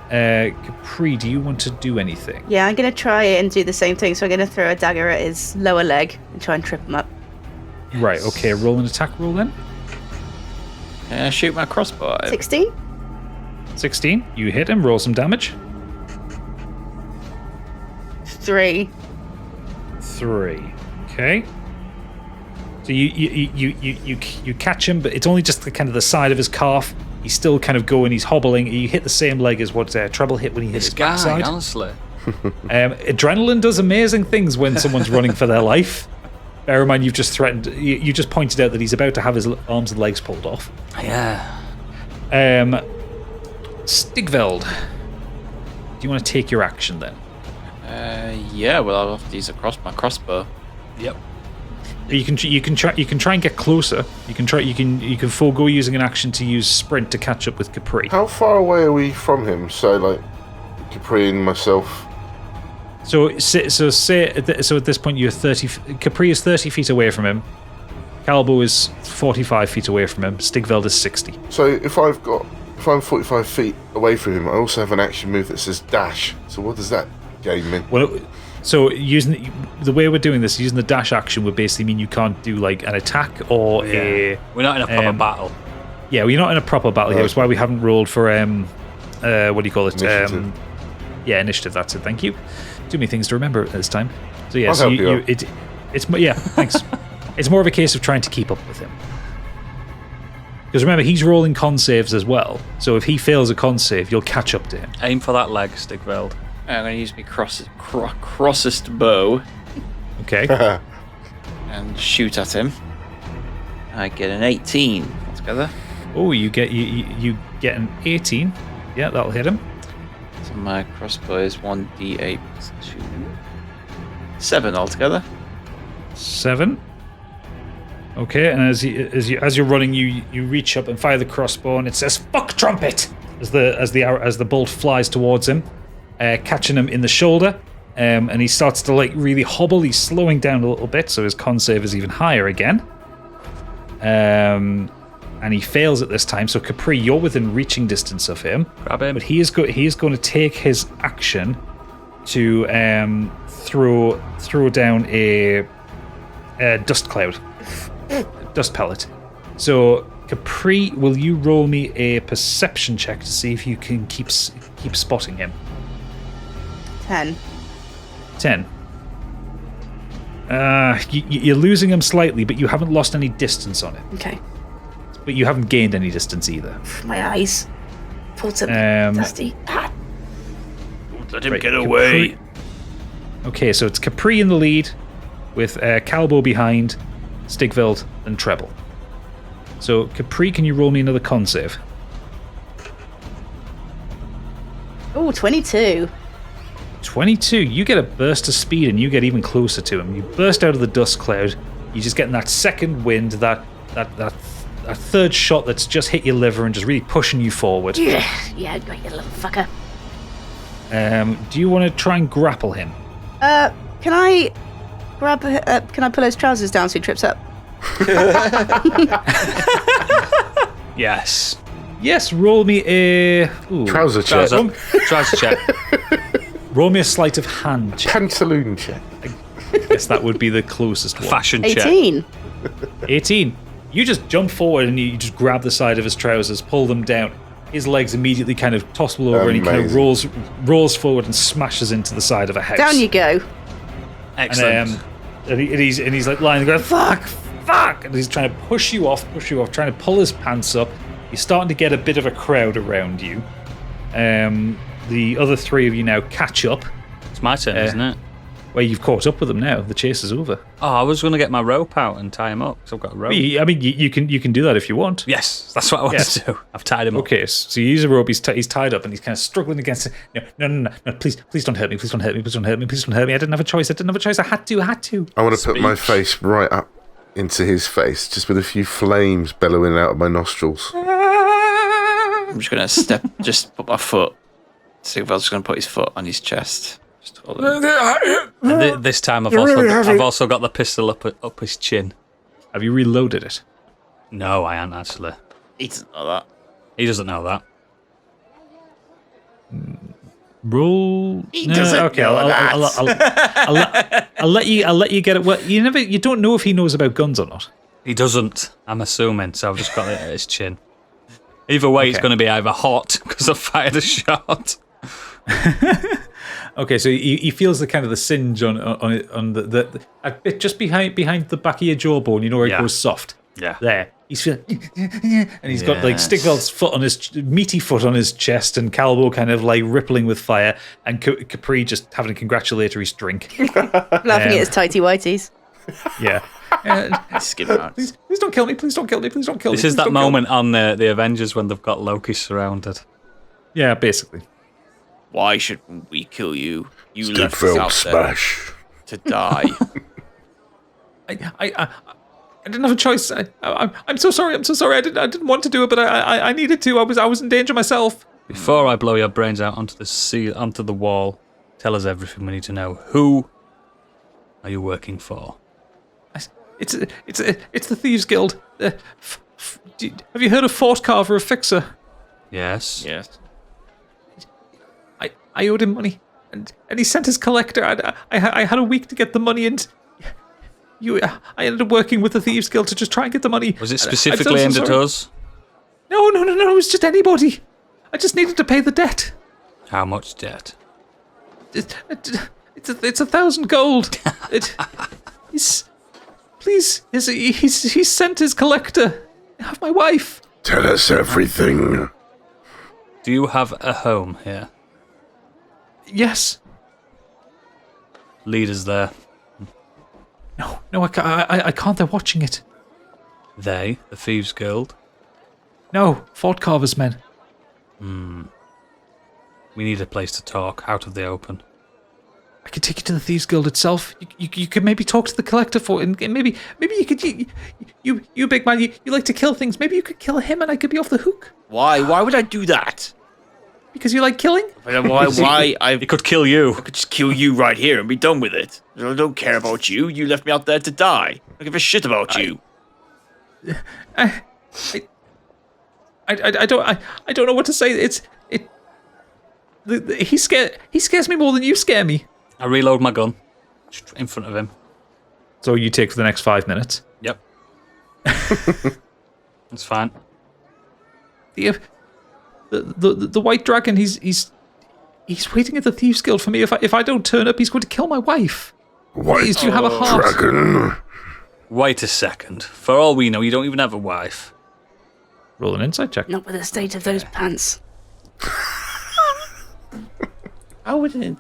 Capri, do you want to do anything? Yeah, I'm going to try it and do the same thing. So I'm going to throw a dagger at his lower leg and try and trip him up. Right, okay, roll an attack roll then. Shoot my crossbow at him. 16? 16, you hit him, roll some damage. 3. 3, okay. So you catch him, but it's only just the side of his calf. He's still kind of going, he's hobbling. You hit the same leg as what Treble hit when he hit This his guy, backside. honestly. Adrenaline does amazing things when someone's running for their life. Bear in mind, you've just threatened. You just pointed out that he's about to have his arms and legs pulled off. Yeah. Stigveld, do you want to take your action then? Yeah. Well, I'll have to use my crossbow. Yep. You can try and get closer. You can forego using an action to use sprint to catch up with Capri. How far away are we from him? So, like, Capri and myself. So at this point you're 30. Capri is 30 feet away from him. Calbo is 45 feet away from him. Stigveld is 60. So if I'm 45 feet away from him, I also have an action move that says dash. So what does that game mean? Well, so using the way we're doing this, using the dash action would basically mean you can't do like an attack or a. We're not in a proper battle. Yeah, we're not in a proper battle here. That's why we haven't rolled for what do you call it? Initiative. Initiative. That's it. Thank you. Too many things to remember at this time. So yeah, I'll so help you out. Thanks. It's more of a case of trying to keep up with him. Because remember, he's rolling con saves as well. So if he fails a con save, you'll catch up to him. Aim for that leg, Stigveld. I'm going to use my crossest bow Okay. and shoot at him. I get an 18 altogether. Oh, you get you get an 18. Yeah, that'll hit him. So my crossbow is 1d8 plus 2. 7 altogether. 7. Okay, and as you're running, you reach up and fire the crossbow, and it says "fuck trumpet" as the bolt flies towards him, catching him in the shoulder, and he starts to like really hobble. He's slowing down a little bit, so his con save is even higher again. And he fails at this time. So Capri, you're within reaching distance of him. Grab him. But he is going to take his action to throw down a dust cloud. Dust pellet. So, Capri, will you roll me a perception check to see if you can keep spotting him? 10. 10. You're losing him slightly, but you haven't lost any distance on it. Okay. But you haven't gained any distance either. My eyes. Pulled something dusty. Ah. Let him Right, get away. Okay, so it's Capri in the lead, with Calbo behind, Stigveld, and Treble. So, Capri, can you roll me another con save? Oh, 22. 22. You get a burst of speed and you get even closer to him. You burst out of the dust cloud. You're just getting that second wind, that third shot that's just hit your liver and just really pushing you forward. Yeah, great little fucker. Do you want to try and grapple him? Can I grab? Can I pull his trousers down so he trips up? Yes. Yes. Roll me a Trouser check. Trouser check. Roll me a sleight of hand check. Pantaloon check. Yes, that would be the closest one. Fashion check. 18. 18. You just jump forward and you just grab the side of his trousers, pull them down. His legs immediately kind of topple over and he kind of rolls forward and smashes into the side of a house. Down you go. Excellent. And he's like lying there going, fuck! And he's trying to push you off, trying to pull his pants up. You're starting to get a bit of a crowd around you. The other three of you now catch up. It's my turn, isn't it? Well, you've caught up with them now. The chase is over. Oh, I was going to get my rope out and tie him up because I've got a rope. I mean, you can do that if you want. Yes, that's what I want to do. I've tied him up. Okay, so you use a rope. He's tied up and he's kind of struggling against it. No, please don't hurt me. Please don't hurt me. Please don't hurt me. Please don't hurt me. I didn't have a choice. I had to. I want to put my face right up into his face, just with a few flames bellowing out of my nostrils. I'm just going to just put my foot. Sigvald's just going to put his foot on his chest. Just hold it. And this time I've also got the pistol up his chin. Have you reloaded it? No, I ain't actually. He doesn't know that. He doesn't know that. Roll. He doesn't okay, know I'll let you get it. Well, you don't know if he knows about guns or not. He doesn't, I'm assuming, so I've just got it at his chin. Either way, it's going to be either hot because I fired a shot. Okay, so he feels the kind of the singe on the a bit just behind the back of your jawbone. You know where it goes soft. Yeah. There. He's feeling, and he's got like Stigveld's foot on his meaty foot on his chest, and Calbo kind of like rippling with fire, and Capri just having a congratulatory drink, Laughing at his tighty whities. Yeah. Please don't kill me! Please don't kill me! Please don't kill me! This is that moment on the Avengers when they've got Loki surrounded. Yeah, basically. Why should we kill you? You left us Stigveld out smash. there to die. I didn't have a choice. I'm so sorry. I didn't want to do it, but I needed to. I was in danger myself. Before I blow your brains out onto the wall, Tell us everything we need to know. Who are you working for? It's the Thieves Guild. Have you heard of Fort Carver, a fixer? Yes. Yes. I owed him money, and he sent his collector. I had a week to get the money, and I ended up working with the Thieves Guild to just try and get the money. Was it And specifically I'm so aimed at sorry. us? No, it was just anybody. I just needed to pay the debt. How much debt? It's 1,000 gold. He's sent his collector. I have my wife. Tell us everything. Do you have a home here? Yes. Lead us there. No, I can't. They're watching it. They, the Thieves Guild? No, Fort Carver's men. We need a place to talk, out of the open. I could take you to the Thieves Guild itself. You could maybe talk to the collector for it, and maybe you could. You big man, you like to kill things. Maybe you could kill him, and I could be off the hook. Why? Why would I do that? Because you like killing? Why? It could kill you. I could just kill you right here and be done with it. I don't care about you. You left me out there to die. I don't give a shit about you. I don't know what to say. He scares me more than you scare me. I reload my gun. In front of him. So you take for the next 5 minutes. Yep. That's fine. The White Dragon, he's waiting at the Thieves Guild for me. If I don't turn up, he's going to kill my wife. Please, do you have a heart? Dragon. Wait a second. For all we know, you don't even have a wife. Roll an insight check. Not with the state of those pants. I wouldn't.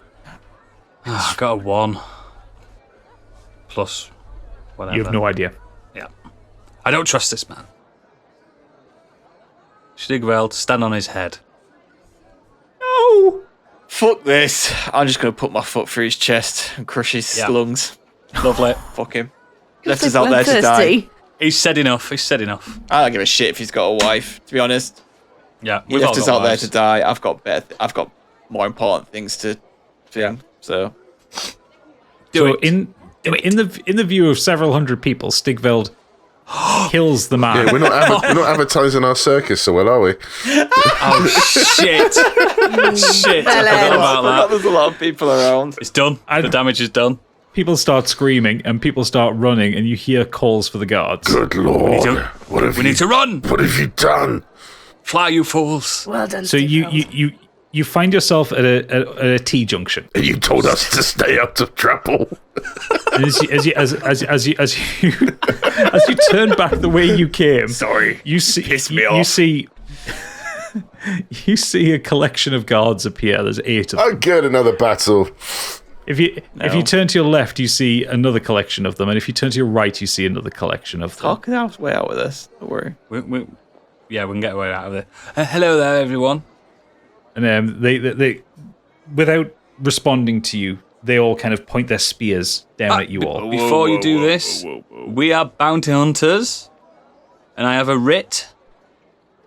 I got a 1. Plus whatever. You have no idea. Yeah. I don't trust this man. Stigveld, stand on his head. No! Fuck this. I'm just going to put my foot through his chest and crush his lungs. Lovely. Fuck him. Left us out there to die. He's said enough. He's said enough. I don't give a shit if he's got a wife, to be honest. Yeah, He we've left all us got out there lives. to die. I've got more important things to do. So Do it. In the view of several hundred people, Stigveld kills the man. Yeah, we're not advertising our circus so well, are we? Oh, shit. Shit. I forgot about that. there's a lot of people around. It's done. The damage is done. People start screaming and people start running, and you hear calls for the guards. Good lord. We need to run. What have you done? Fly, you fools. Well done. So you find yourself at a T junction. You told us to stay out of trouble. And as you turn back the way you came, Sorry. you see Piss me you off. see you see a collection of guards appear. There's 8 of them. I'm good. Another battle. If you turn to your left, you see another collection of them, and if you turn to your right, you see another collection of them. Talk our way out with this. Don't worry. We can get away out of it. Hello there, everyone. And they without responding to you, they all kind of point their spears down at you all. Before you do this, we are bounty hunters, and I have a writ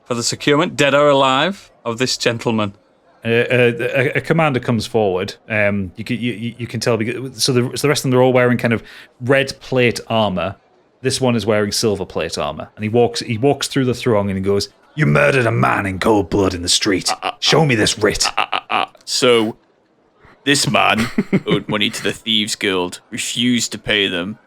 for the securement, dead or alive, of this gentleman. A commander comes forward. You can tell because so the rest of them, they're all wearing kind of red plate armor. This one is wearing silver plate armor, and he walks through the throng and he goes, "You murdered a man in cold blood in the street. Show me this writ." So, this man owed money to the Thieves Guild, refused to pay them,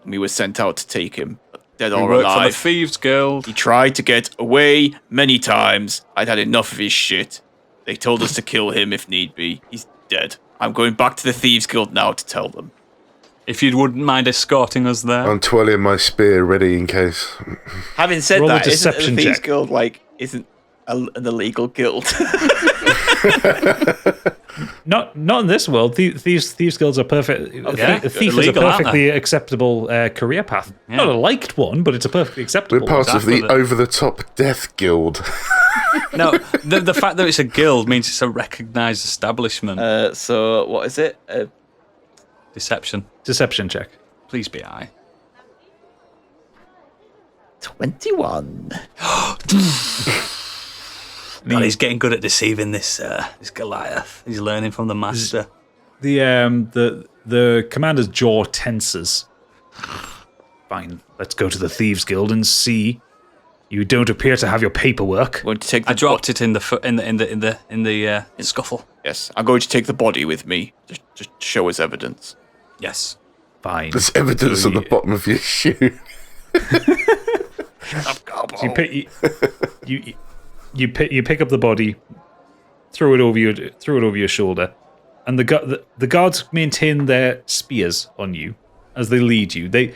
and we were sent out to take him, dead We or work for the alive. Thieves Guild. He tried to get away many times. I'd had enough of his shit. They told us to kill him if need be. He's dead. I'm going back to the Thieves Guild now to tell them. If you wouldn't mind escorting us there. I'm twirling my spear ready in case. Having said Roll a that, isn't the deception Thieves check. Guild an illegal guild? Not in this world. Thieves guilds are perfect. Okay. A thief is a Illegal, aren't perfectly acceptable career path. Yeah. Not a liked one, but it's a perfectly We're acceptable part one. of the That's what over-the-top death guild. No, the fact that it's a guild means it's a recognised establishment. So, what is it? Deception. Deception check. Please be I. 21. God, he's getting good at deceiving this Goliath. He's learning from the master. The commander's jaw tenses. Fine, let's go to the Thieves Guild and see. You don't appear to have your paperwork. I'm going to take I dropped it in the scuffle. Yes, I'm going to take the body with me to show as evidence. Yes. Fine. There's evidence on the bottom of your shoe. Shut up, Calbo. So you pick up the body, throw it over your shoulder, and the guards maintain their spears on you as they lead you. They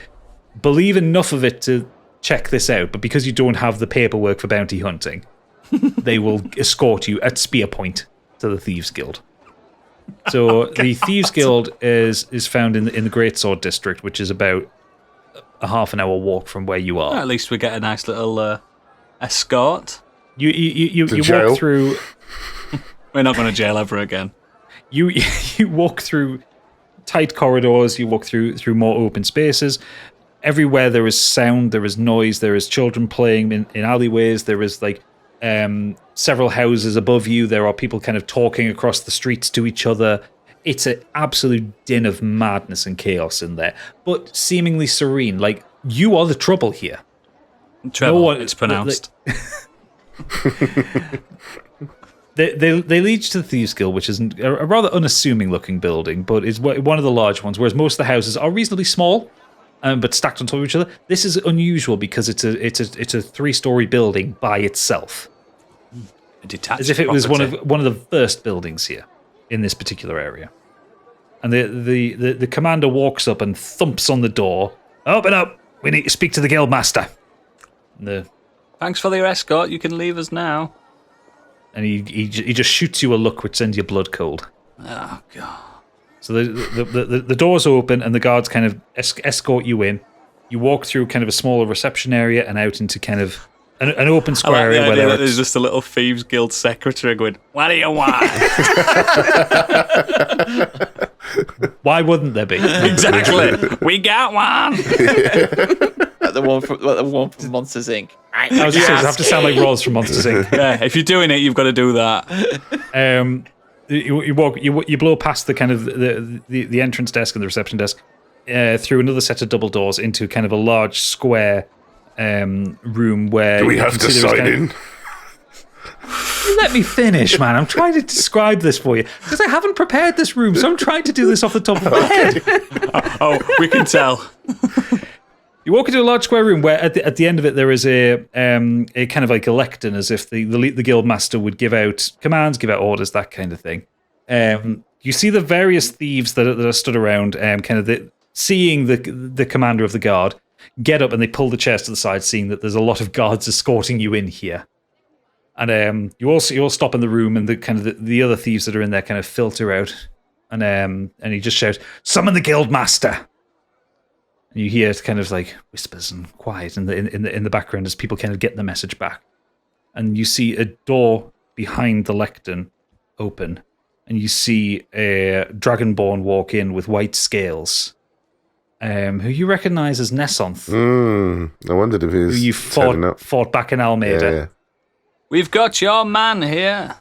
believe enough of it to check this out, but because you don't have the paperwork for bounty hunting, they will escort you at spear point to the Thieves Guild. So the Thieves Guild is found in the Greatsword District, which is about a half an hour walk from where you are. Well, at least we get a nice little escort. You jail. walk through. We're not going to jail ever again. You walk through tight corridors. You walk through more open spaces. Everywhere there is sound, there is noise, there is children playing in alleyways. There is several houses above you. There are people kind of talking across the streets to each other. It's an absolute din of madness and chaos in there, but seemingly serene. Like, you are the trouble here. Treble, it's pronounced. They lead you to the Thieves Guild, which is a rather unassuming looking building, but is one of the large ones, whereas most of the houses are reasonably small, but stacked on top of each other. This is unusual because it's a 3-story building by itself. A detached As if it was property. one of the first buildings here in this particular area. And the commander walks up and thumps on the door. Open up! We need to speak to the guildmaster. Thanks for your escort. You can leave us now. And he just shoots you a look which sends your blood cold. Oh, God. So the doors open and the guards kind of escort you in. You walk through kind of a smaller reception area and out into kind of an open square area where there's just a little Thieves Guild secretary going, "What do you want?" Why wouldn't there be? Exactly. We got one. Like the one from Monsters Inc. I was just saying, you have to sound like Roz from Monsters Inc. Yeah, if you're doing it, you've got to do that. You blow past the kind of the entrance desk and the reception desk through another set of double doors into kind of a large square room where Do we have to sign in? Let me finish, man. I'm trying to describe this for you because I haven't prepared this room, so I'm trying to do this off the top of my head. Oh, we can tell. You walk into a large square room where at the end of it there is a kind of like a lectern, as if the guild master would give out commands, give out orders, that kind of thing. You see the various thieves that are stood around, seeing the commander of the guard get up, and they pull the chairs to the side, seeing that there's a lot of guards escorting you in here. And you all stop in the room, and the other thieves that are in there kind of filter out, and he just shouts, "Summon the guild master!" And you hear kind of like whispers and quiet in the background as people kind of get the message back. And you see a door behind the lectern open, and you see a dragonborn walk in with white scales, who you recognize as Nesonth. I wondered if he was who you fought back in Almeida. Yeah. We've got your man here.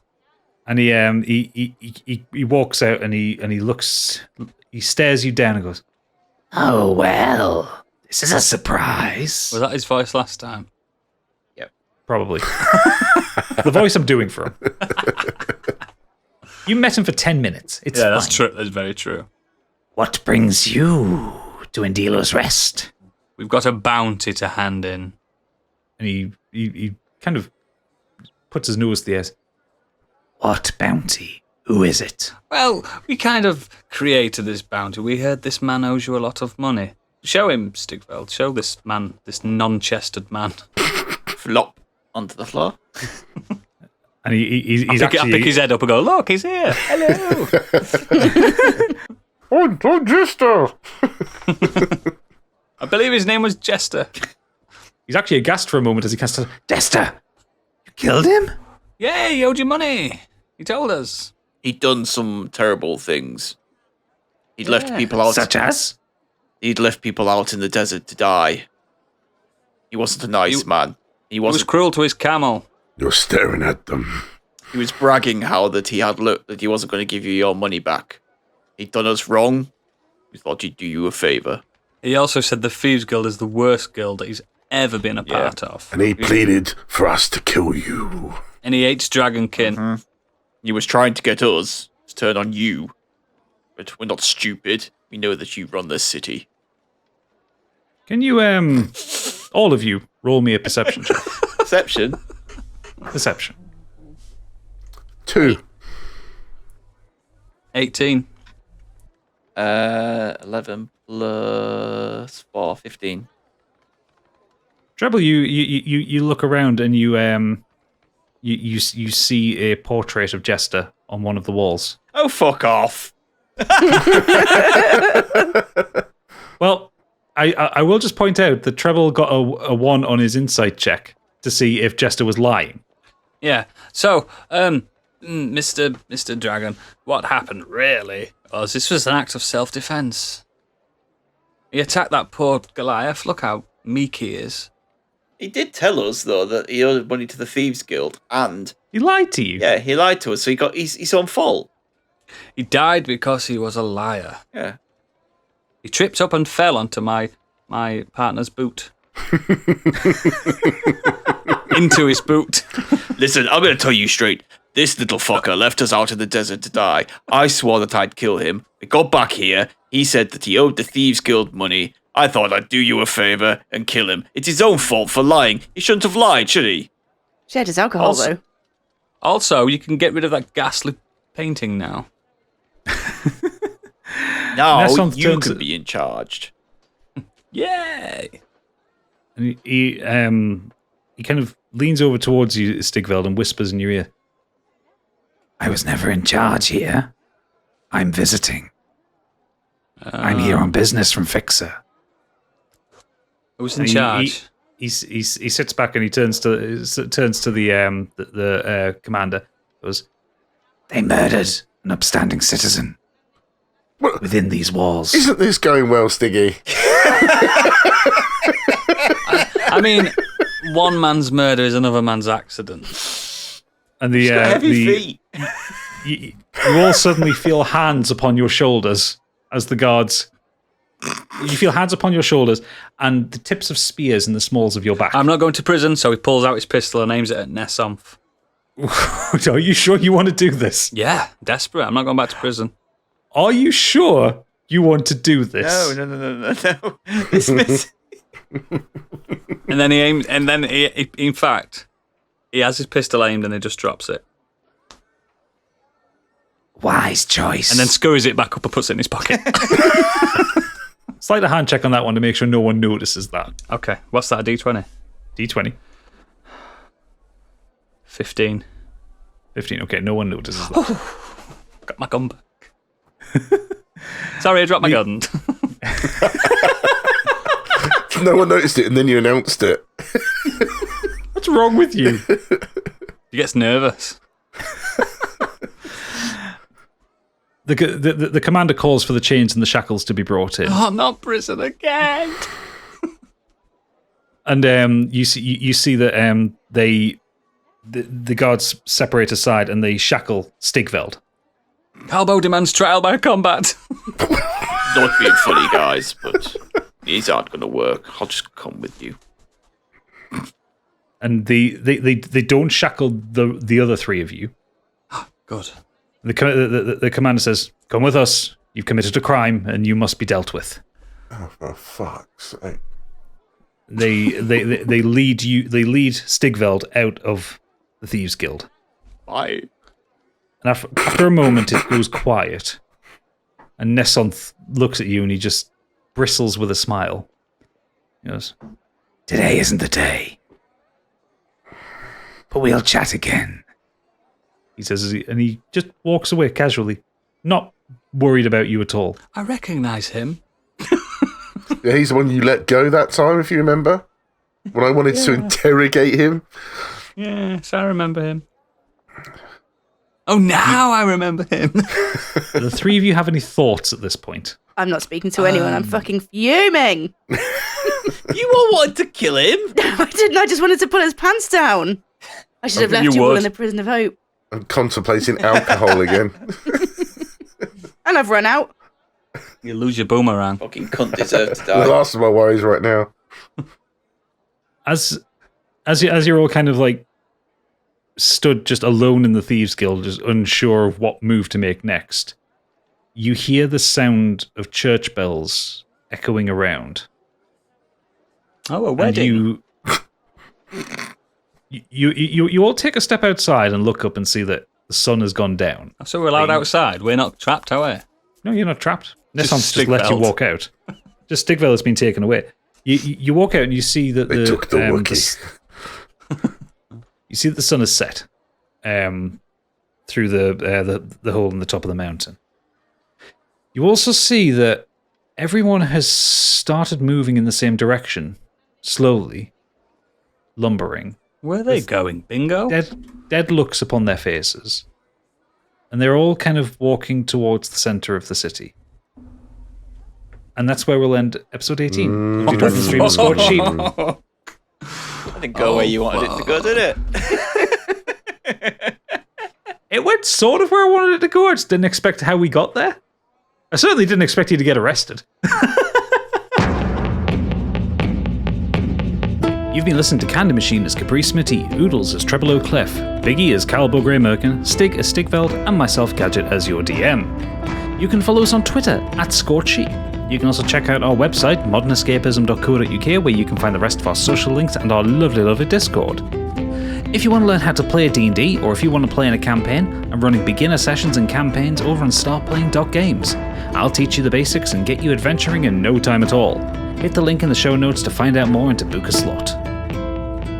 And he walks out and he looks, he stares you down and goes, "Oh, well, this is a surprise." Was that his voice last time? Yep. Probably. The voice I'm doing for him. You met him for 10 minutes. It's fine. That's true. That's very true. What brings you to Endilo's Rest? We've got a bounty to hand in. And he kind of puts his nose to the air. What bounty? Who is it? Well, we kind of created this bounty. We heard this man owes you a lot of money. Show him, Stigveld. Show this man, this non-chested man. Flop onto the floor. And he's I pick his head up and go, "Look, he's here. Hello." I'm Jester. I believe his name was Jester. He's actually aghast for a moment as he casts Jester, you killed him? Yeah, he owed you money. He told us. He'd done some terrible things. He'd left people out. Such as? He'd left people out in the desert to die. He wasn't a nice man. He was cruel to his camel. You're staring at them. He was bragging how that he wasn't going to give you your money back. He'd done us wrong. We thought he'd do you a favour. He also said the Thieves Guild is the worst guild that he's ever been a part of. And he pleaded for us to kill you. And he hates Dragonkin. Mm-hmm. He was trying to get us to turn on you. But we're not stupid. We know that you run this city. Can you, all of you, roll me a perception check? Perception? Perception. 2. 18. 11 plus 4, 15. Treble, you look around and you see a portrait of Jester on one of the walls. Oh, fuck off. Well, I will just point out that Treble got a 1 on his insight check to see if Jester was lying. Yeah. So, Mr. Dragon, what happened really was this was an act of self-defense. He attacked that poor Goliath. Look how meek he is. He did tell us, though, that he owed money to the Thieves Guild, and... He lied to you? Yeah, he lied to us, so he's on fault. He died because he was a liar. Yeah. He tripped up and fell onto my partner's boot. Into his boot. Listen, I'm going to tell you straight. This little fucker left us out in the desert to die. I swore that I'd kill him. We got back here. He said that he owed the Thieves Guild money. I thought I'd do you a favour and kill him. It's his own fault for lying. He shouldn't have lied, should he? Shared his alcohol, though. Also, you can get rid of that ghastly painting now. Now you can be in charge. Yay! And he kind of leans over towards you, Stigveld, and whispers in your ear. I was never in charge here. I'm visiting. I'm here on business from Fixer. Who's in charge? He sits back and he turns to the commander. Goes, they murdered an upstanding citizen within these walls. Isn't this going well, Stiggy? I mean, one man's murder is another man's accident. And the heavy feet. You all suddenly feel hands upon your shoulders as the guards. You feel hands upon your shoulders and the tips of spears in the smalls of your back. I'm not going to prison, so he pulls out his pistol and aims it at Nesomf. Are you sure you want to do this? Yeah, desperate. I'm not going back to prison. Are you sure you want to do this? No. Dismiss. And then he aims, and then he, in fact, he has his pistol aimed and he just drops it. Wise choice. And then scurries it back up and puts it in his pocket. Slight a hand check on that one to make sure no one notices that. Okay, what's that, a D20? D20. 15. 15, okay, no one notices that. Got my gun back. Sorry, I dropped my gun. No one noticed it, and then you announced it. What's wrong with you? He gets nervous. The commander calls for the chains and the shackles to be brought in. Oh, not prison again. And you see that the guards separate aside and they shackle Stigveld. Calbo demands trial by combat. Not being funny, guys, but these aren't going to work. I'll just come with you. And they don't shackle the other three of you. Good. The commander says, "Come with us. You've committed a crime, and you must be dealt with." Oh, for fuck's sake! They lead Stigveld out of the Thieves Guild. Why? And after a moment, it goes quiet, and Nesonth looks at you, and he just bristles with a smile. He goes, "Today isn't the day, but we'll chat again." He says, and he just walks away casually, not worried about you at all. I recognise him. Yeah, he's the one you let go that time, if you remember, when I wanted to interrogate him. Yes, I remember him. Oh, now I remember him. Do the three of you have any thoughts at this point? I'm not speaking to anyone. I'm fucking fuming. You all wanted to kill him? No, I didn't. I just wanted to pull his pants down. I should have left you all in a prison of hope. I'm contemplating alcohol again. And have run out. You lose your boomerang. Fucking cunt deserve to The die. last of my worries right now. As you're all kind of like stood just alone in the Thieves Guild, just unsure of what move to make next, you hear the sound of church bells echoing around. Oh, a And wedding. you all take a step outside and look up and see that the sun has gone down. So we're allowed outside. We're not trapped, are we? No, you're not trapped. Just Nesson's just let you Stigveld. walk out. Just Stigveld has been taken away. You walk out and you see that They took the Wookiee. you see that the sun has set through the hole in the top of the mountain. You also see that everyone has started moving in the same direction, slowly, lumbering. Where are they going? Bingo? Dead looks upon their faces. And they're all kind of walking towards the center of the city. And that's where we'll end episode 18 of the Dragon Stream of Scorched Sheep. I didn't go where you wanted it to go, did it? It went sort of where I wanted it to go. I just didn't expect how we got there. I certainly didn't expect you to get arrested. You've been listening to Candy Machine as Caprice Smitty, Oodles as Treble O'Cliff, Biggie as Calbo Grey Merkin, Stig as Stigveld, and myself, Gadget, as your DM. You can follow us on Twitter @ScorchSheep. You can also check out our website, modernescapism.co.uk, where you can find the rest of our social links and our lovely, lovely Discord. If you want to learn how to play D&D, or if you want to play in a campaign, I'm running beginner sessions and campaigns over on startplaying.games. I'll teach you the basics and get you adventuring in no time at all. Hit the link in the show notes to find out more and to book a slot.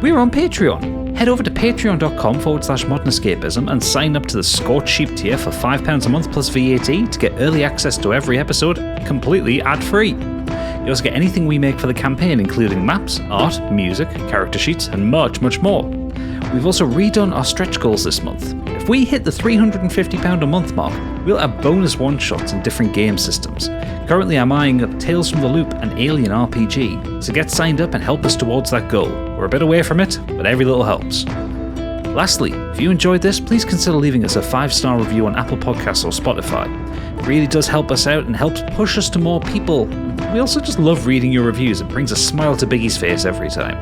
We're on Patreon. Head over to patreon.com/modernescapism and sign up to the Scorched Sheep tier for £5 a month plus VAT to get early access to every episode completely ad-free. You also get anything we make for the campaign, including maps, art, music, character sheets, and much, much more. We've also redone our stretch goals this month. If we hit the £350 a month mark, we'll have bonus one-shots in different game systems. Currently I'm eyeing up Tales from the Loop and Alien RPG, so get signed up and help us towards that goal. We're a bit away from it, but every little helps. Lastly, if you enjoyed this, please consider leaving us a 5-star review on Apple Podcasts or Spotify. It really does help us out and helps push us to more people. We also just love reading your reviews. It brings a smile to Biggie's face every time.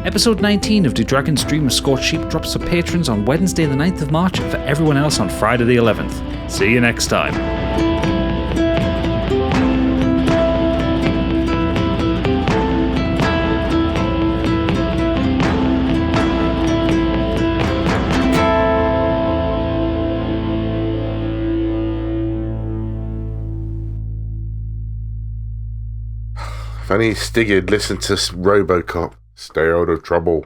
Episode 19 of the Dragon Stream of Scorched Sheep drops for patrons on Wednesday the 9th of March and for everyone else on Friday the 11th. See you next time. If only Stig had listened to Robocop. Stay out of trouble.